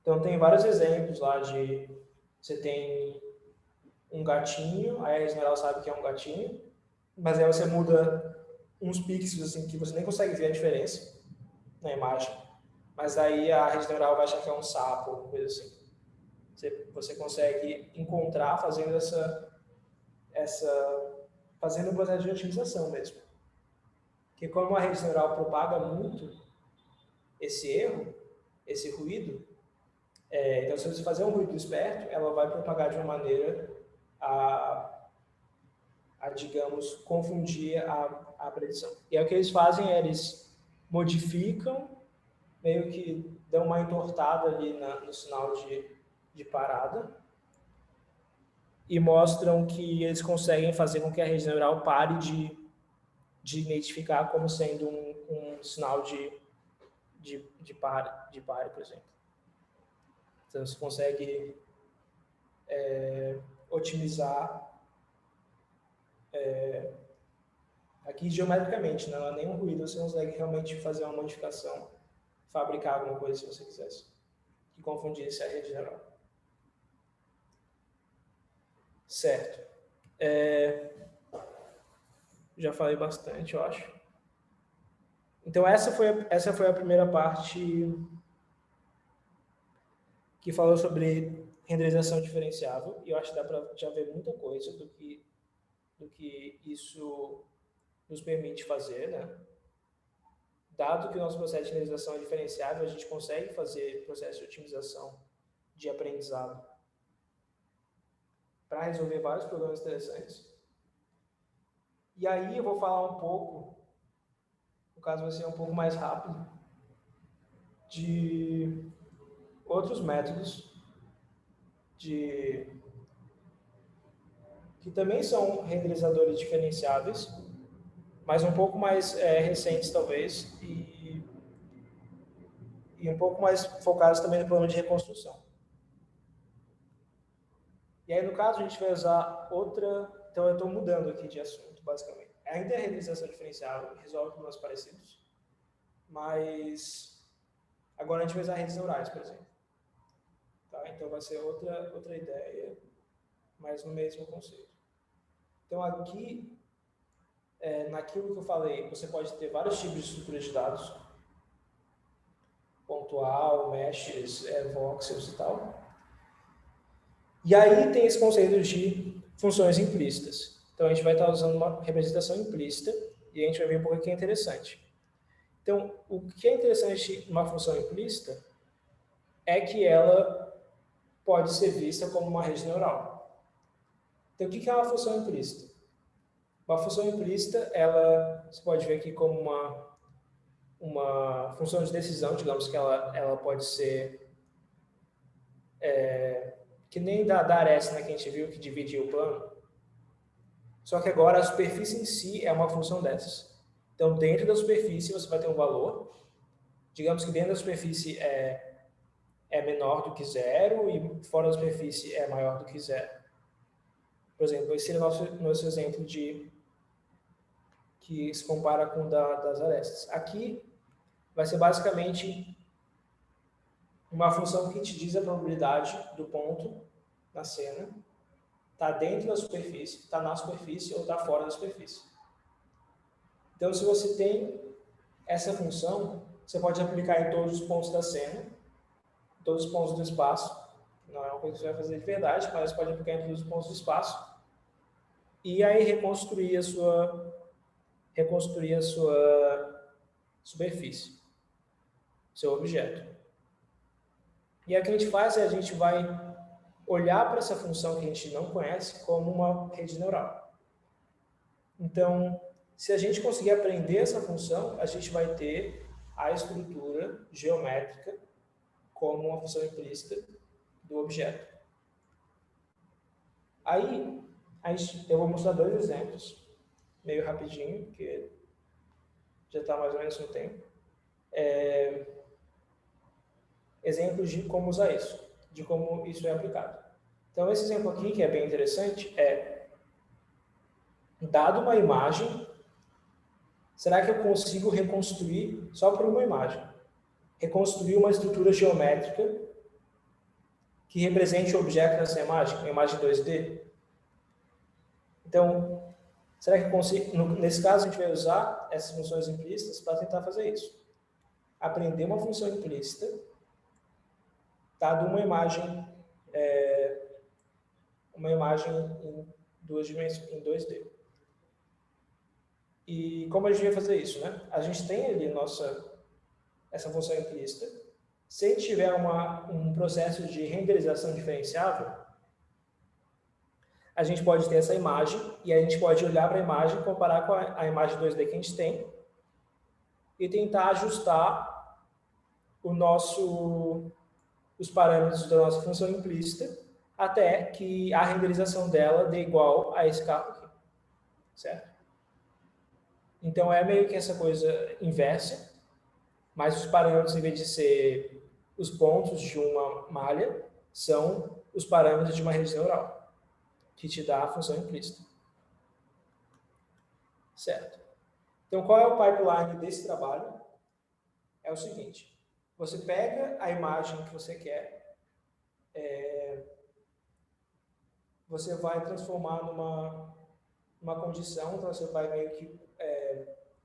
Então, tem vários exemplos lá de você tem um gatinho, aí a rede neural sabe que é um gatinho, mas aí você muda uns pixels assim que você nem consegue ver a diferença na imagem, mas aí a rede neural vai achar que é um sapo, alguma coisa assim. Você consegue encontrar fazendo fazendo um processo de otimização mesmo. Porque como a rede neural propaga muito esse erro, esse ruído, então se você fazer um ruído esperto, ela vai propagar de uma maneira a digamos, confundir a predição. E aí o que eles fazem é eles modificam, meio que dão uma entortada ali no sinal de parada e mostram que eles conseguem fazer com que a rede neural pare de identificar como sendo um sinal de pare, por exemplo. Então, você consegue otimizar aqui geometricamente, não há nenhum ruído, você consegue realmente fazer uma modificação, fabricar alguma coisa se você quisesse, que confundisse a rede neural. Certo. Já falei bastante, eu acho. Então, essa foi a primeira parte que falou sobre renderização diferenciável, e eu acho que dá para já ver muita coisa do que isso nos permite fazer, né? Dado que o nosso processo de renderização é diferenciável, a gente consegue fazer processo de otimização de aprendizado para resolver vários problemas interessantes. E aí eu vou falar um pouco, no caso vai ser um pouco mais rápido, de outros métodos que também são renderizadores diferenciáveis, mas um pouco mais recentes talvez, e um pouco mais focados também no problema de reconstrução. E aí, no caso, a gente vai usar outra... Então, eu estou mudando aqui de assunto, basicamente. Ainda é renderização diferenciável, resolve problemas parecidos, mas agora a gente vai usar redes neurais, por exemplo. Tá? Então, vai ser outra ideia, mas no mesmo conceito. Então, aqui, naquilo que eu falei, você pode ter vários tipos de estruturas de dados, pontual, meshes, voxels e tal. E aí tem esse conceito de funções implícitas. Então, a gente vai estar usando uma representação implícita e a gente vai ver um pouco o que é interessante. Então, o que é interessante numa função implícita é que ela pode ser vista como uma rede neural. Então, o que é uma função implícita? Uma função implícita, você pode ver aqui como uma função de decisão, digamos que ela pode ser que nem da ARES, né, que a gente viu que dividia o plano. Só que agora a superfície em si é uma função dessas. Então, dentro da superfície você vai ter um valor. Digamos que dentro da superfície é menor do que zero e fora da superfície é maior do que zero. Por exemplo, esse é o nosso exemplo que se compara com o das arestas. Aqui vai ser basicamente uma função que te diz a probabilidade do ponto na cena está dentro da superfície, está na superfície ou está fora da superfície. Então, se você tem essa função, você pode aplicar em todos os pontos da cena, todos os pontos do espaço. Não é uma coisa que você vai fazer de verdade, mas você pode aplicar em todos os pontos do espaço. E aí reconstruir a sua superfície, seu objeto. E aí o que a gente faz é a gente vai olhar para essa função que a gente não conhece como uma rede neural. Então, se a gente conseguir aprender essa função, a gente vai ter a estrutura geométrica como uma função implícita do objeto. Aí, eu vou mostrar dois exemplos, meio rapidinho, porque já está mais ou menos no tempo. Exemplos de como usar isso, de como isso é aplicado. Então, esse exemplo aqui, que é bem interessante, dado uma imagem, será que eu consigo reconstruir, só por uma imagem, reconstruir uma estrutura geométrica que represente o objeto nessa imagem, uma imagem 2D? Então, será que eu consigo, nesse caso a gente vai usar essas funções implícitas para tentar fazer isso. Aprender uma função implícita, dado uma imagem em duas dimensões, em 2D. E como a gente vai fazer isso, né? A gente tem ali essa função implícita. Se a gente tiver um processo de renderização diferenciável, a gente pode ter essa imagem e a gente pode olhar para a imagem, comparar com a imagem 2D que a gente tem e tentar ajustar os parâmetros da nossa função implícita até que a renderização dela dê igual a esse carro aqui, certo? Então, é meio que essa coisa inversa, mas os parâmetros, em vez de ser os pontos de uma malha, são os parâmetros de uma rede neural, que te dá a função implícita. Certo? Então, qual é o pipeline desse trabalho? É o seguinte, você pega a imagem que você quer, você vai transformar numa condição, então você vai meio que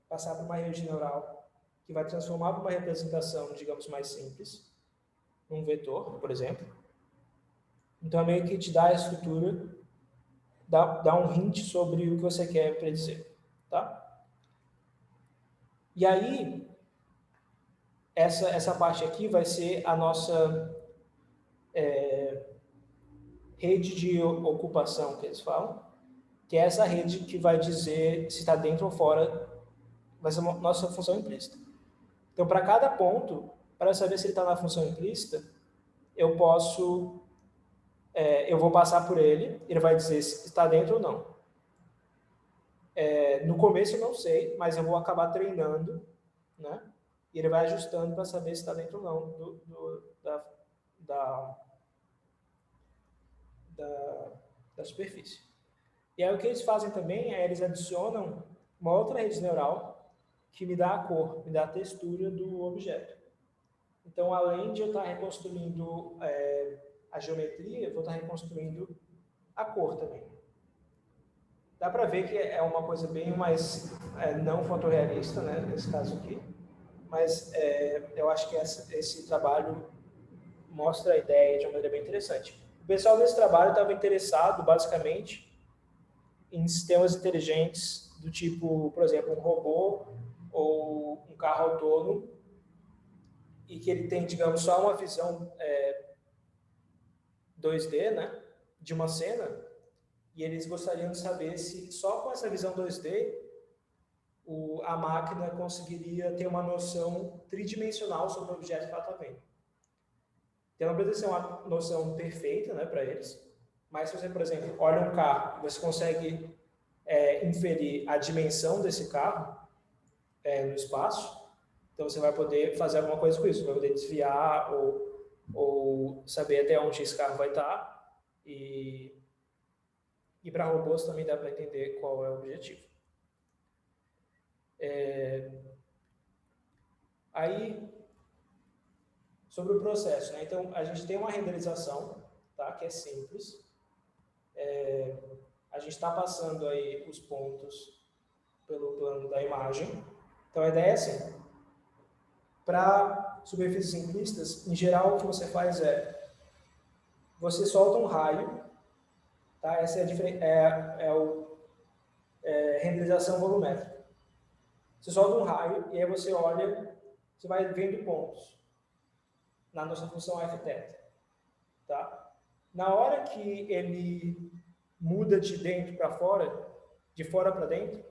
passar por uma rede neural que vai transformar para uma representação, digamos, mais simples, num vetor, por exemplo. Então, é meio que te dá a estrutura, dá um hint sobre o que você quer predizer, tá? E aí, essa parte aqui vai ser a nossa rede de ocupação, que eles falam, que é essa rede que vai dizer se está dentro ou fora, vai ser a nossa função implícita. Então, para cada ponto, para saber se ele está na função implícita, eu vou passar por ele vai dizer se está dentro ou não. No começo eu não sei, mas eu vou acabar treinando, né? E ele vai ajustando para saber se está dentro ou não da superfície. E aí o que eles fazem também é eles adicionam uma outra rede neural que me dá a cor, me dá a textura do objeto. Então, além de eu estar reconstruindo a geometria, eu vou estar reconstruindo a cor também. Dá para ver que é uma coisa bem mais não fotorrealista, né, nesse caso aqui, mas eu acho que esse trabalho mostra a ideia de uma maneira bem interessante. O pessoal desse trabalho estava interessado, basicamente, em sistemas inteligentes do tipo, por exemplo, um robô ou um carro autônomo e que ele tem, digamos, só uma visão 2D, né, de uma cena, e eles gostariam de saber se só com essa visão 2D a máquina conseguiria ter uma noção tridimensional sobre o objeto que ela está vendo. Então, não precisa ser uma noção perfeita, né, para eles, mas se você, por exemplo, olha um carro, você consegue inferir a dimensão desse carro no espaço. Então, você vai poder fazer alguma coisa com isso, vai poder desviar ou saber até onde esse carro vai estar. E para robôs também dá para entender qual é o objetivo. Aí, sobre o processo, né? Então, a gente tem uma renderização, tá? Que é simples. A gente está passando aí os pontos pelo plano da imagem. Então, a ideia é assim. Para superfícies simplistas, em geral, o que você faz você solta um raio, tá? Essa é a renderização volumétrica. Você solta um raio e aí você olha, você vai vendo pontos na nossa função f-θ, tá? Na hora que ele muda de dentro para fora, de fora para dentro,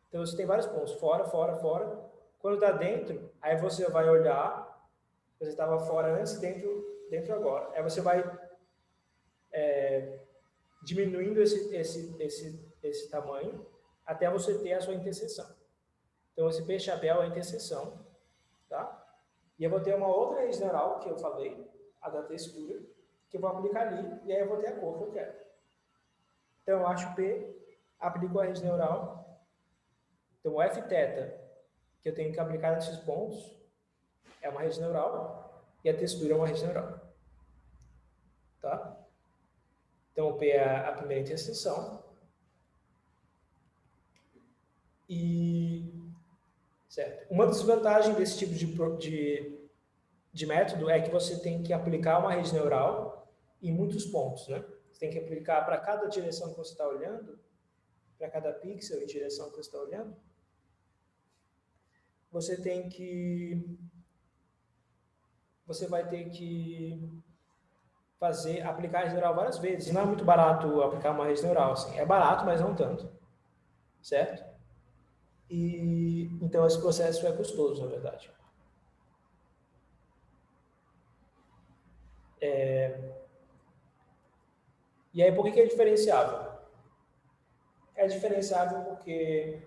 então você tem vários pontos, fora, fora, fora. Quando está dentro, aí você vai olhar, você estava fora antes, dentro agora. Aí você vai diminuindo esse tamanho até você ter a sua interseção. Então, esse P-chapéu é a interseção, tá? E eu vou ter uma outra raiz neural, que eu falei, a da textura, que eu vou aplicar ali, e aí eu vou ter a cor que eu quero. Então, eu acho P, aplico a raiz neural. Então, o f-θ, que eu tenho que aplicar nesses pontos, é uma rede neural, e a textura é uma rede neural. Tá? Então, o P é a primeira interseção. Certo. Uma desvantagem desse tipo de método é que você tem que aplicar uma rede neural em muitos pontos, né? Você tem que aplicar para cada direção que você está olhando, para cada pixel em direção que você está olhando. Você vai ter que aplicar a rede neural várias vezes. E não é muito barato aplicar uma rede neural. Assim. É barato, mas não tanto. Certo? Então, esse processo é custoso, na verdade. E aí, por que é diferenciável? É diferenciável porque,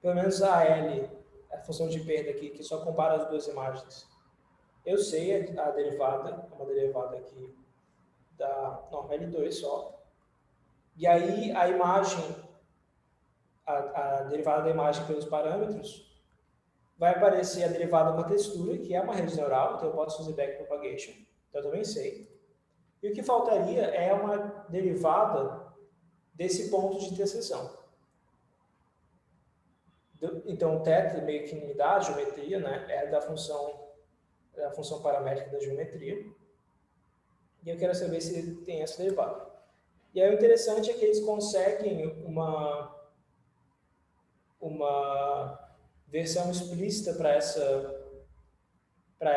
pelo menos a L, a função de perda aqui, que só compara as duas imagens, eu sei a derivada, uma derivada aqui da norma L2 só. E aí, a imagem, a derivada da imagem pelos parâmetros, vai aparecer a derivada com a textura, que é uma rede neural, então eu posso fazer backpropagation, então eu também sei. E o que faltaria é uma derivada desse ponto de interseção. Então, o θ meio que me dá a geometria, né? É da função paramétrica da geometria. E eu quero saber se tem essa derivada. E aí o interessante é que eles conseguem uma versão explícita para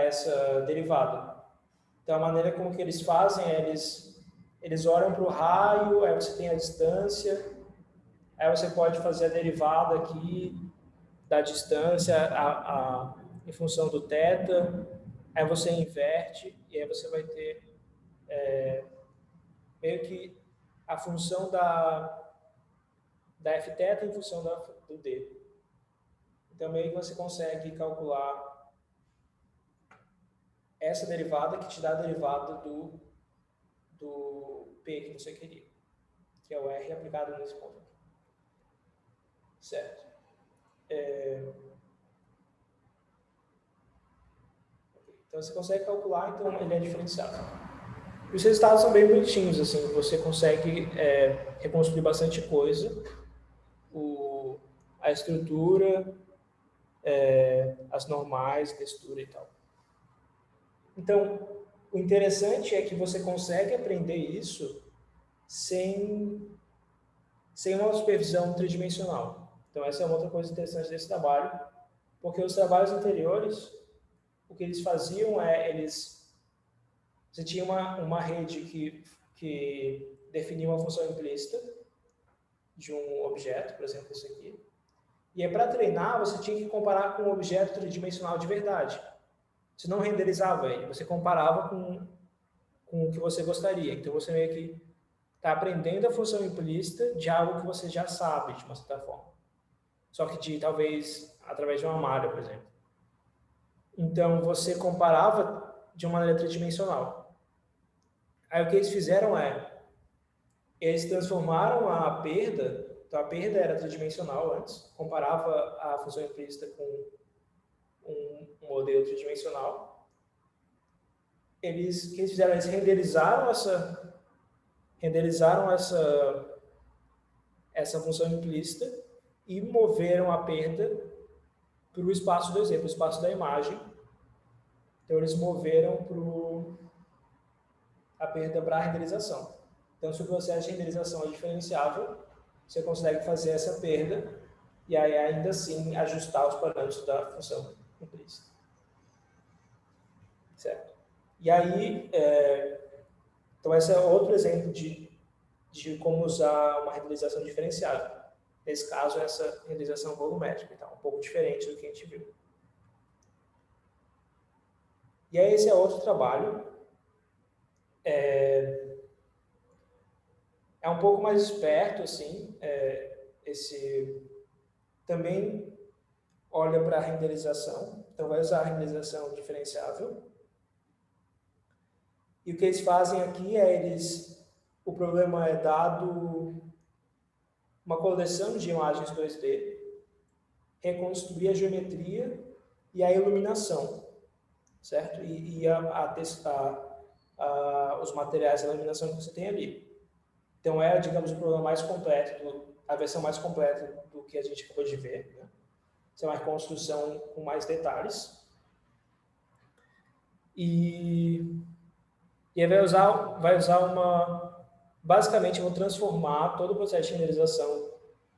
essa derivada. Então, a maneira como que eles fazem é eles olham para o raio, aí você tem a distância, aí você pode fazer a derivada aqui da distância em função do θ, aí você inverte, e aí você vai ter meio que a função da f-θ em função do d. Então, meio que você consegue calcular essa derivada que te dá a derivada do P que você queria, que é o R aplicado nesse ponto aqui. Certo. Então, você consegue calcular, então ele é diferenciado. E os resultados são bem bonitinhos, assim, você consegue reconstruir bastante coisa, a estrutura, as normais, textura e tal. Então, o interessante é que você consegue aprender isso sem uma supervisão tridimensional. Então, essa é uma outra coisa interessante desse trabalho, porque os trabalhos anteriores, o que eles faziam você tinha uma rede que definia uma função implícita de um objeto, por exemplo, esse aqui. E aí, para treinar, você tinha que comparar com um objeto tridimensional de verdade. Você não renderizava ele, você comparava com o que você gostaria. Então, você meio que está aprendendo a função implícita de algo que você já sabe, de uma certa forma. Só que talvez através de uma malha, por exemplo. Então, você comparava de uma maneira tridimensional. Aí o que eles fizeram eles transformaram a perda, então a perda era tridimensional antes, comparava a função implícita com um modelo tridimensional. O que eles fizeram? Eles renderizaram essa função implícita e moveram a perda para o espaço do exemplo, o espaço da imagem. Então, eles moveram a perda para a renderização. Então, se o processo de renderização é diferenciável, você consegue fazer essa perda e aí ainda assim ajustar os parâmetros da função implícita. Certo? E aí, então esse é outro exemplo de como usar uma renderização diferenciável. Nesse caso, essa renderização volumétrica, então, um pouco diferente do que a gente viu. E aí, esse é outro trabalho. É um pouco mais esperto, assim. Esse também olha para a renderização. Então, vai usar a renderização diferenciável. E o que eles fazem aqui o problema é dado uma coleção de imagens 2D, reconstruir a geometria e a iluminação, certo? E os materiais de iluminação que você tem ali. Então, digamos, o problema mais completo, a versão mais completa do que a gente acabou de ver, né? Isso é uma reconstrução com mais detalhes. E aí vai usar basicamente, eu vou transformar todo o processo de renderização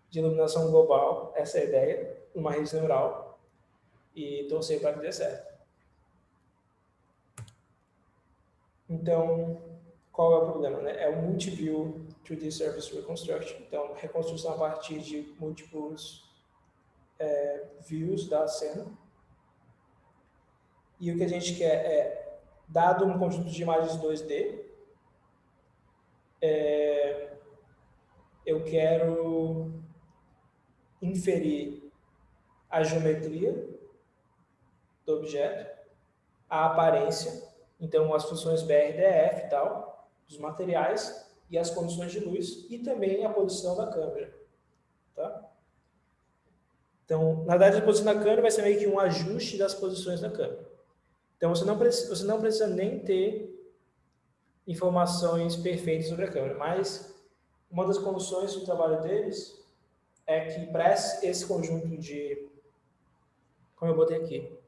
de iluminação global, essa é a ideia, numa rede neural, e torcer para que dê certo. Então, qual é o problema, né? É o Multi-View 3D Surface Reconstruction, então, reconstrução a partir de múltiplos views da cena. E o que a gente quer dado um conjunto de imagens 2D, eu quero inferir a geometria do objeto, a aparência, então as funções BRDF e tal, dos materiais e as condições de luz e também a posição da câmera. Tá? Então, na verdade, a posição da câmera vai ser meio que um ajuste das posições da câmera. Então, você não precisa nem ter informações perfeitas sobre a câmera, mas uma das condições do trabalho deles é que para esse conjunto de, como eu botei aqui,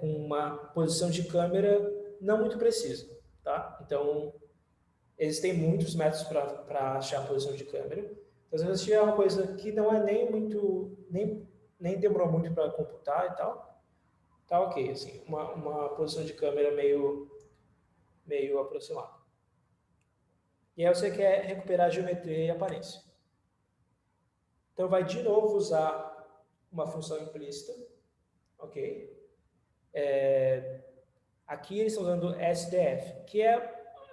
com uma posição de câmera não muito precisa, tá? Então, existem muitos métodos para achar a posição de câmera. Então, se você tiver uma coisa que não é nem demorou muito para computar e tal, tá ok, assim, uma posição de câmera meio aproximada. E aí você quer recuperar a geometria e a aparência. Então, vai de novo usar uma função implícita, ok? Aqui eles estão usando SDF, que é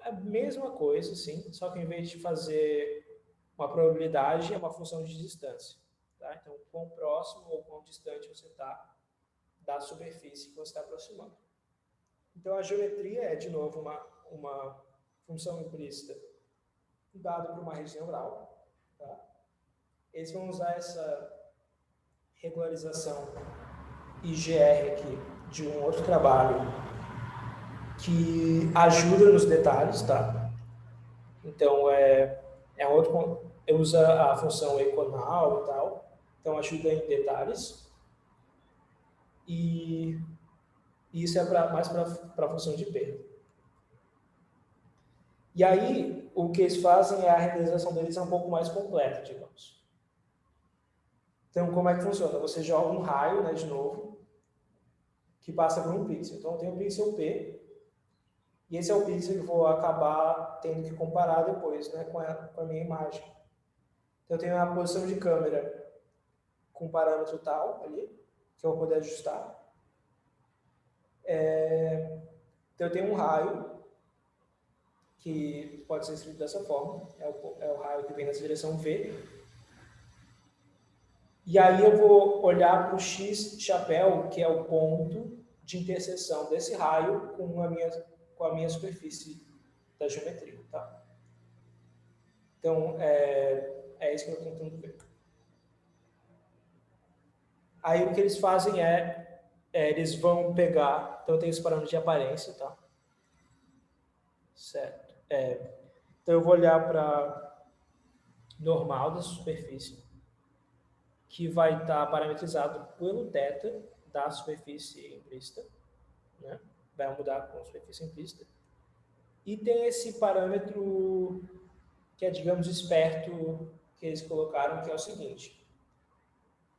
a mesma coisa, sim, só que em vez de fazer uma probabilidade, é uma função de distância. Tá? Então, quão próximo ou quão distante você está da superfície que você está aproximando. Então, a geometria é, de novo, uma função implícita dada por uma rede neural. Tá? Eles vão usar essa regularização IGR aqui de um outro trabalho que ajuda nos detalhes, tá? Então, usa a função econal e tal, então ajuda em detalhes. E isso é mais para a função de perda. E aí, o que eles fazem a renderização deles é um pouco mais completa, digamos. Então, como é que funciona? Você joga um raio, né, de novo, que passa por um pixel. Então, tem um pixel P, e esse é o pixel que eu vou acabar tendo que comparar depois, né, com a minha imagem. Então, eu tenho a posição de câmera com parâmetro tal ali, que eu vou poder ajustar. Então, eu tenho um raio que pode ser escrito dessa forma, é o raio que vem nessa direção V. E aí eu vou olhar para o X chapéu, que é o ponto de interseção desse raio com a minha superfície da geometria, tá? Então, é isso que eu estou tentando ver. Aí o que eles fazem eles vão pegar, então tem esse parâmetro de aparência, tá? Certo. Então eu vou olhar para normal da superfície, que vai estar parametrizado pelo θ da superfície implícita, né? Vai mudar com a superfície implícita. E tem esse parâmetro que é, digamos, esperto, que eles colocaram, que é o seguinte: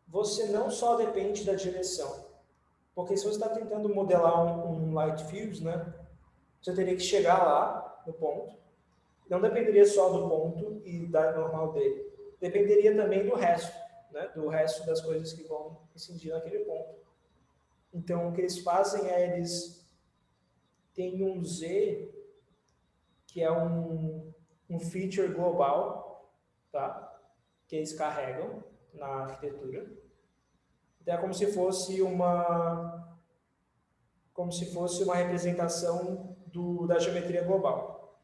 você não só depende da direção, porque se você está tentando modelar um light fuse, né, você teria que chegar lá no ponto. Não dependeria só do ponto e da normal dele, dependeria também do resto, né, do resto das coisas que vão incidir naquele ponto. Então, o que eles fazem eles têm um Z, que é um feature global, tá, que eles carregam na arquitetura. Então, é como se fosse uma representação da geometria global.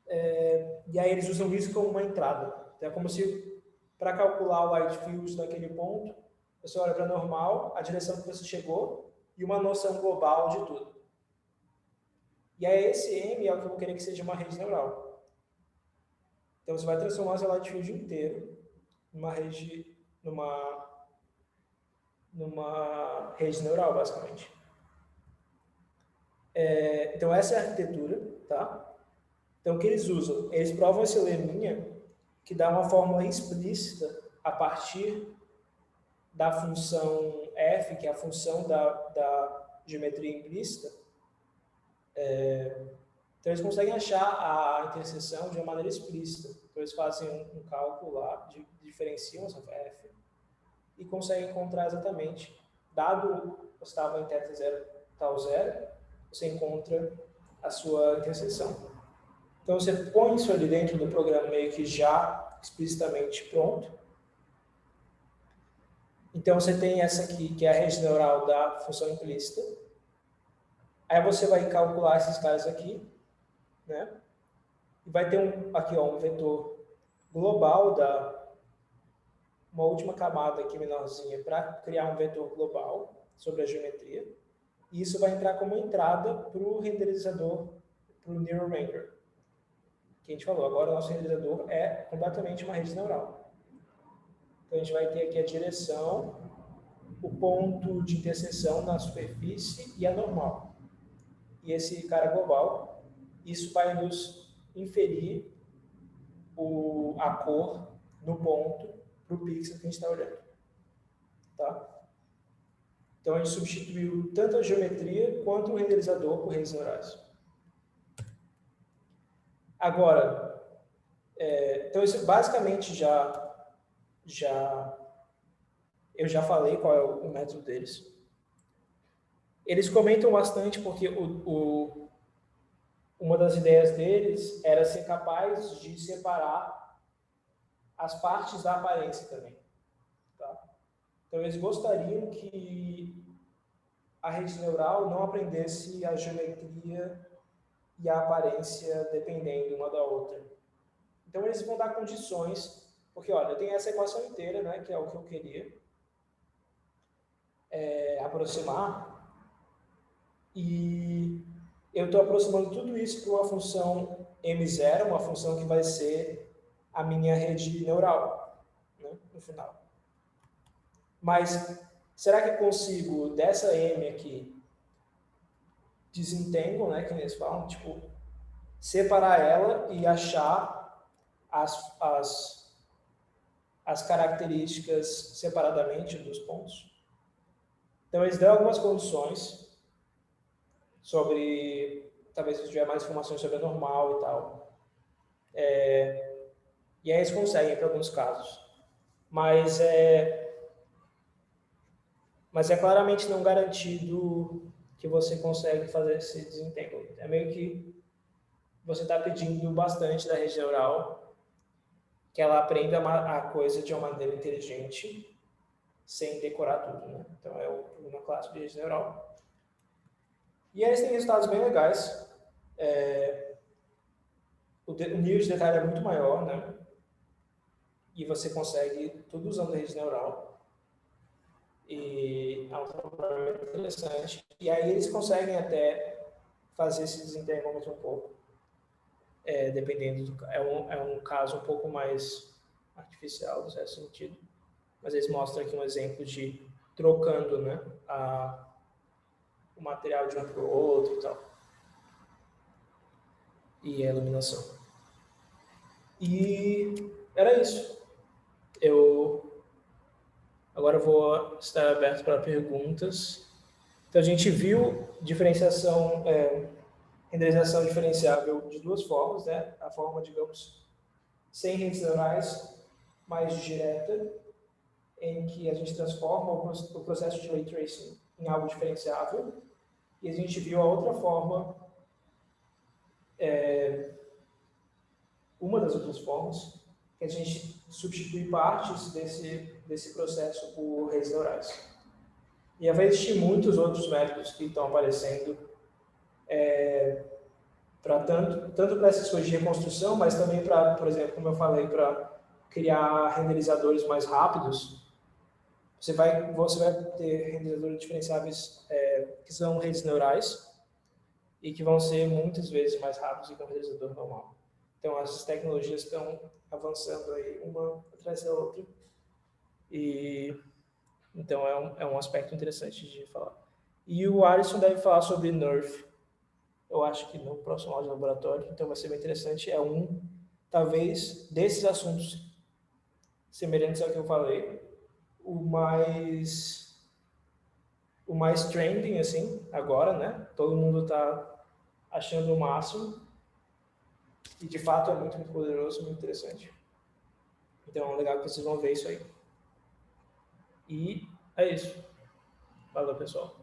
E aí eles usam isso como uma entrada. Então, é como se, para calcular o light field naquele ponto, você olha para a normal, a direção que você chegou e uma noção global de tudo. E aí esse M é o que eu vou querer que seja uma rede neural. Então você vai transformar o seu light field inteiro numa rede neural, basicamente. Então essa é a arquitetura, tá? Então o que eles usam? Eles provam esse leminha que dá uma fórmula explícita a partir da função f, que é a função da geometria implícita. Então eles conseguem achar a interseção de uma maneira explícita. Então eles fazem um cálculo lá, diferenciam essa f e conseguem encontrar exatamente, dado você estava em θ 0, tal 0, você encontra a sua interseção. Então você põe isso ali dentro do programa meio que já explicitamente pronto. Então você tem essa aqui, que é a rede neural da função implícita. Aí você vai calcular esses caras aqui, né? E vai ter aqui um vetor global uma última camada aqui menorzinha para criar um vetor global sobre a geometria. E isso vai entrar como entrada para o renderizador, para o Neural Render. Que a gente falou, agora o nosso renderizador é completamente uma rede neural. Então a gente vai ter aqui a direção, o ponto de interseção na superfície e a normal. E esse cara global, isso vai nos inferir a cor no ponto para o pixel que a gente está olhando. Tá? Então a gente substituiu tanto a geometria quanto o renderizador por redes neurais. Agora, então isso basicamente eu já falei qual é o método deles. Eles comentam bastante porque uma das ideias deles era ser capaz de separar as partes da aparência também. Tá? Então, eles gostariam que a rede neural não aprendesse a geometria e a aparência dependendo uma da outra. Então, eles vão dar condições, porque, olha, eu tenho essa equação inteira, né, que é o que eu queria aproximar, e eu estou aproximando tudo isso para uma função M0, uma função que vai ser a minha rede neural, né, no final. Mas será que eu consigo, dessa M aqui, desentangle, né, que eles falam, tipo, separar ela e achar as características separadamente dos pontos? Então, eles dão algumas condições sobre, talvez se tiver mais informações sobre a normal e tal. E aí eles conseguem para alguns casos. Mas é claramente não garantido que você consegue fazer esse desentangle. É meio que você está pedindo bastante da rede neural que ela aprenda a coisa de uma maneira inteligente, sem decorar tudo, né? Então, é uma classe de rede neural. E eles têm resultados bem legais. O nível de detalhe é muito maior, né? E você consegue tudo usando a rede neural. E é um trabalho interessante. E aí eles conseguem até fazer esse desenterrômetro um pouco. Dependendo do... É um caso um pouco mais artificial, no certo sentido. Mas eles mostram aqui um exemplo de trocando, né, o material de um para o outro e tal. E a iluminação. E era isso. Agora eu vou estar aberto para perguntas. Então a gente viu diferenciação, renderização diferenciável de duas formas, né? A forma, digamos, sem redes neurais, mais direta, em que a gente transforma o processo de ray tracing em algo diferenciável. E a gente viu a outra forma, uma das outras formas, que a gente substitui partes desse processo por redes neurais. E vai existir muitos outros métodos que estão aparecendo, para tanto para essas coisas de reconstrução, mas também para, por exemplo, como eu falei, para criar renderizadores mais rápidos. Você vai ter renderizadores diferenciáveis que são redes neurais e que vão ser muitas vezes mais rápidos que um renderizador normal. Então, essas tecnologias estão avançando aí uma atrás da outra. E então é um aspecto interessante de falar. E o Alisson deve falar sobre NeRF, eu acho que no próximo aula de laboratório, então vai ser bem interessante. Talvez, desses assuntos semelhantes ao que eu falei, o mais trending, assim, agora, né? Todo mundo está achando o máximo. E, de fato, é muito, muito poderoso, muito interessante. Então, é legal que vocês vão ver isso aí. E é isso. Valeu, pessoal.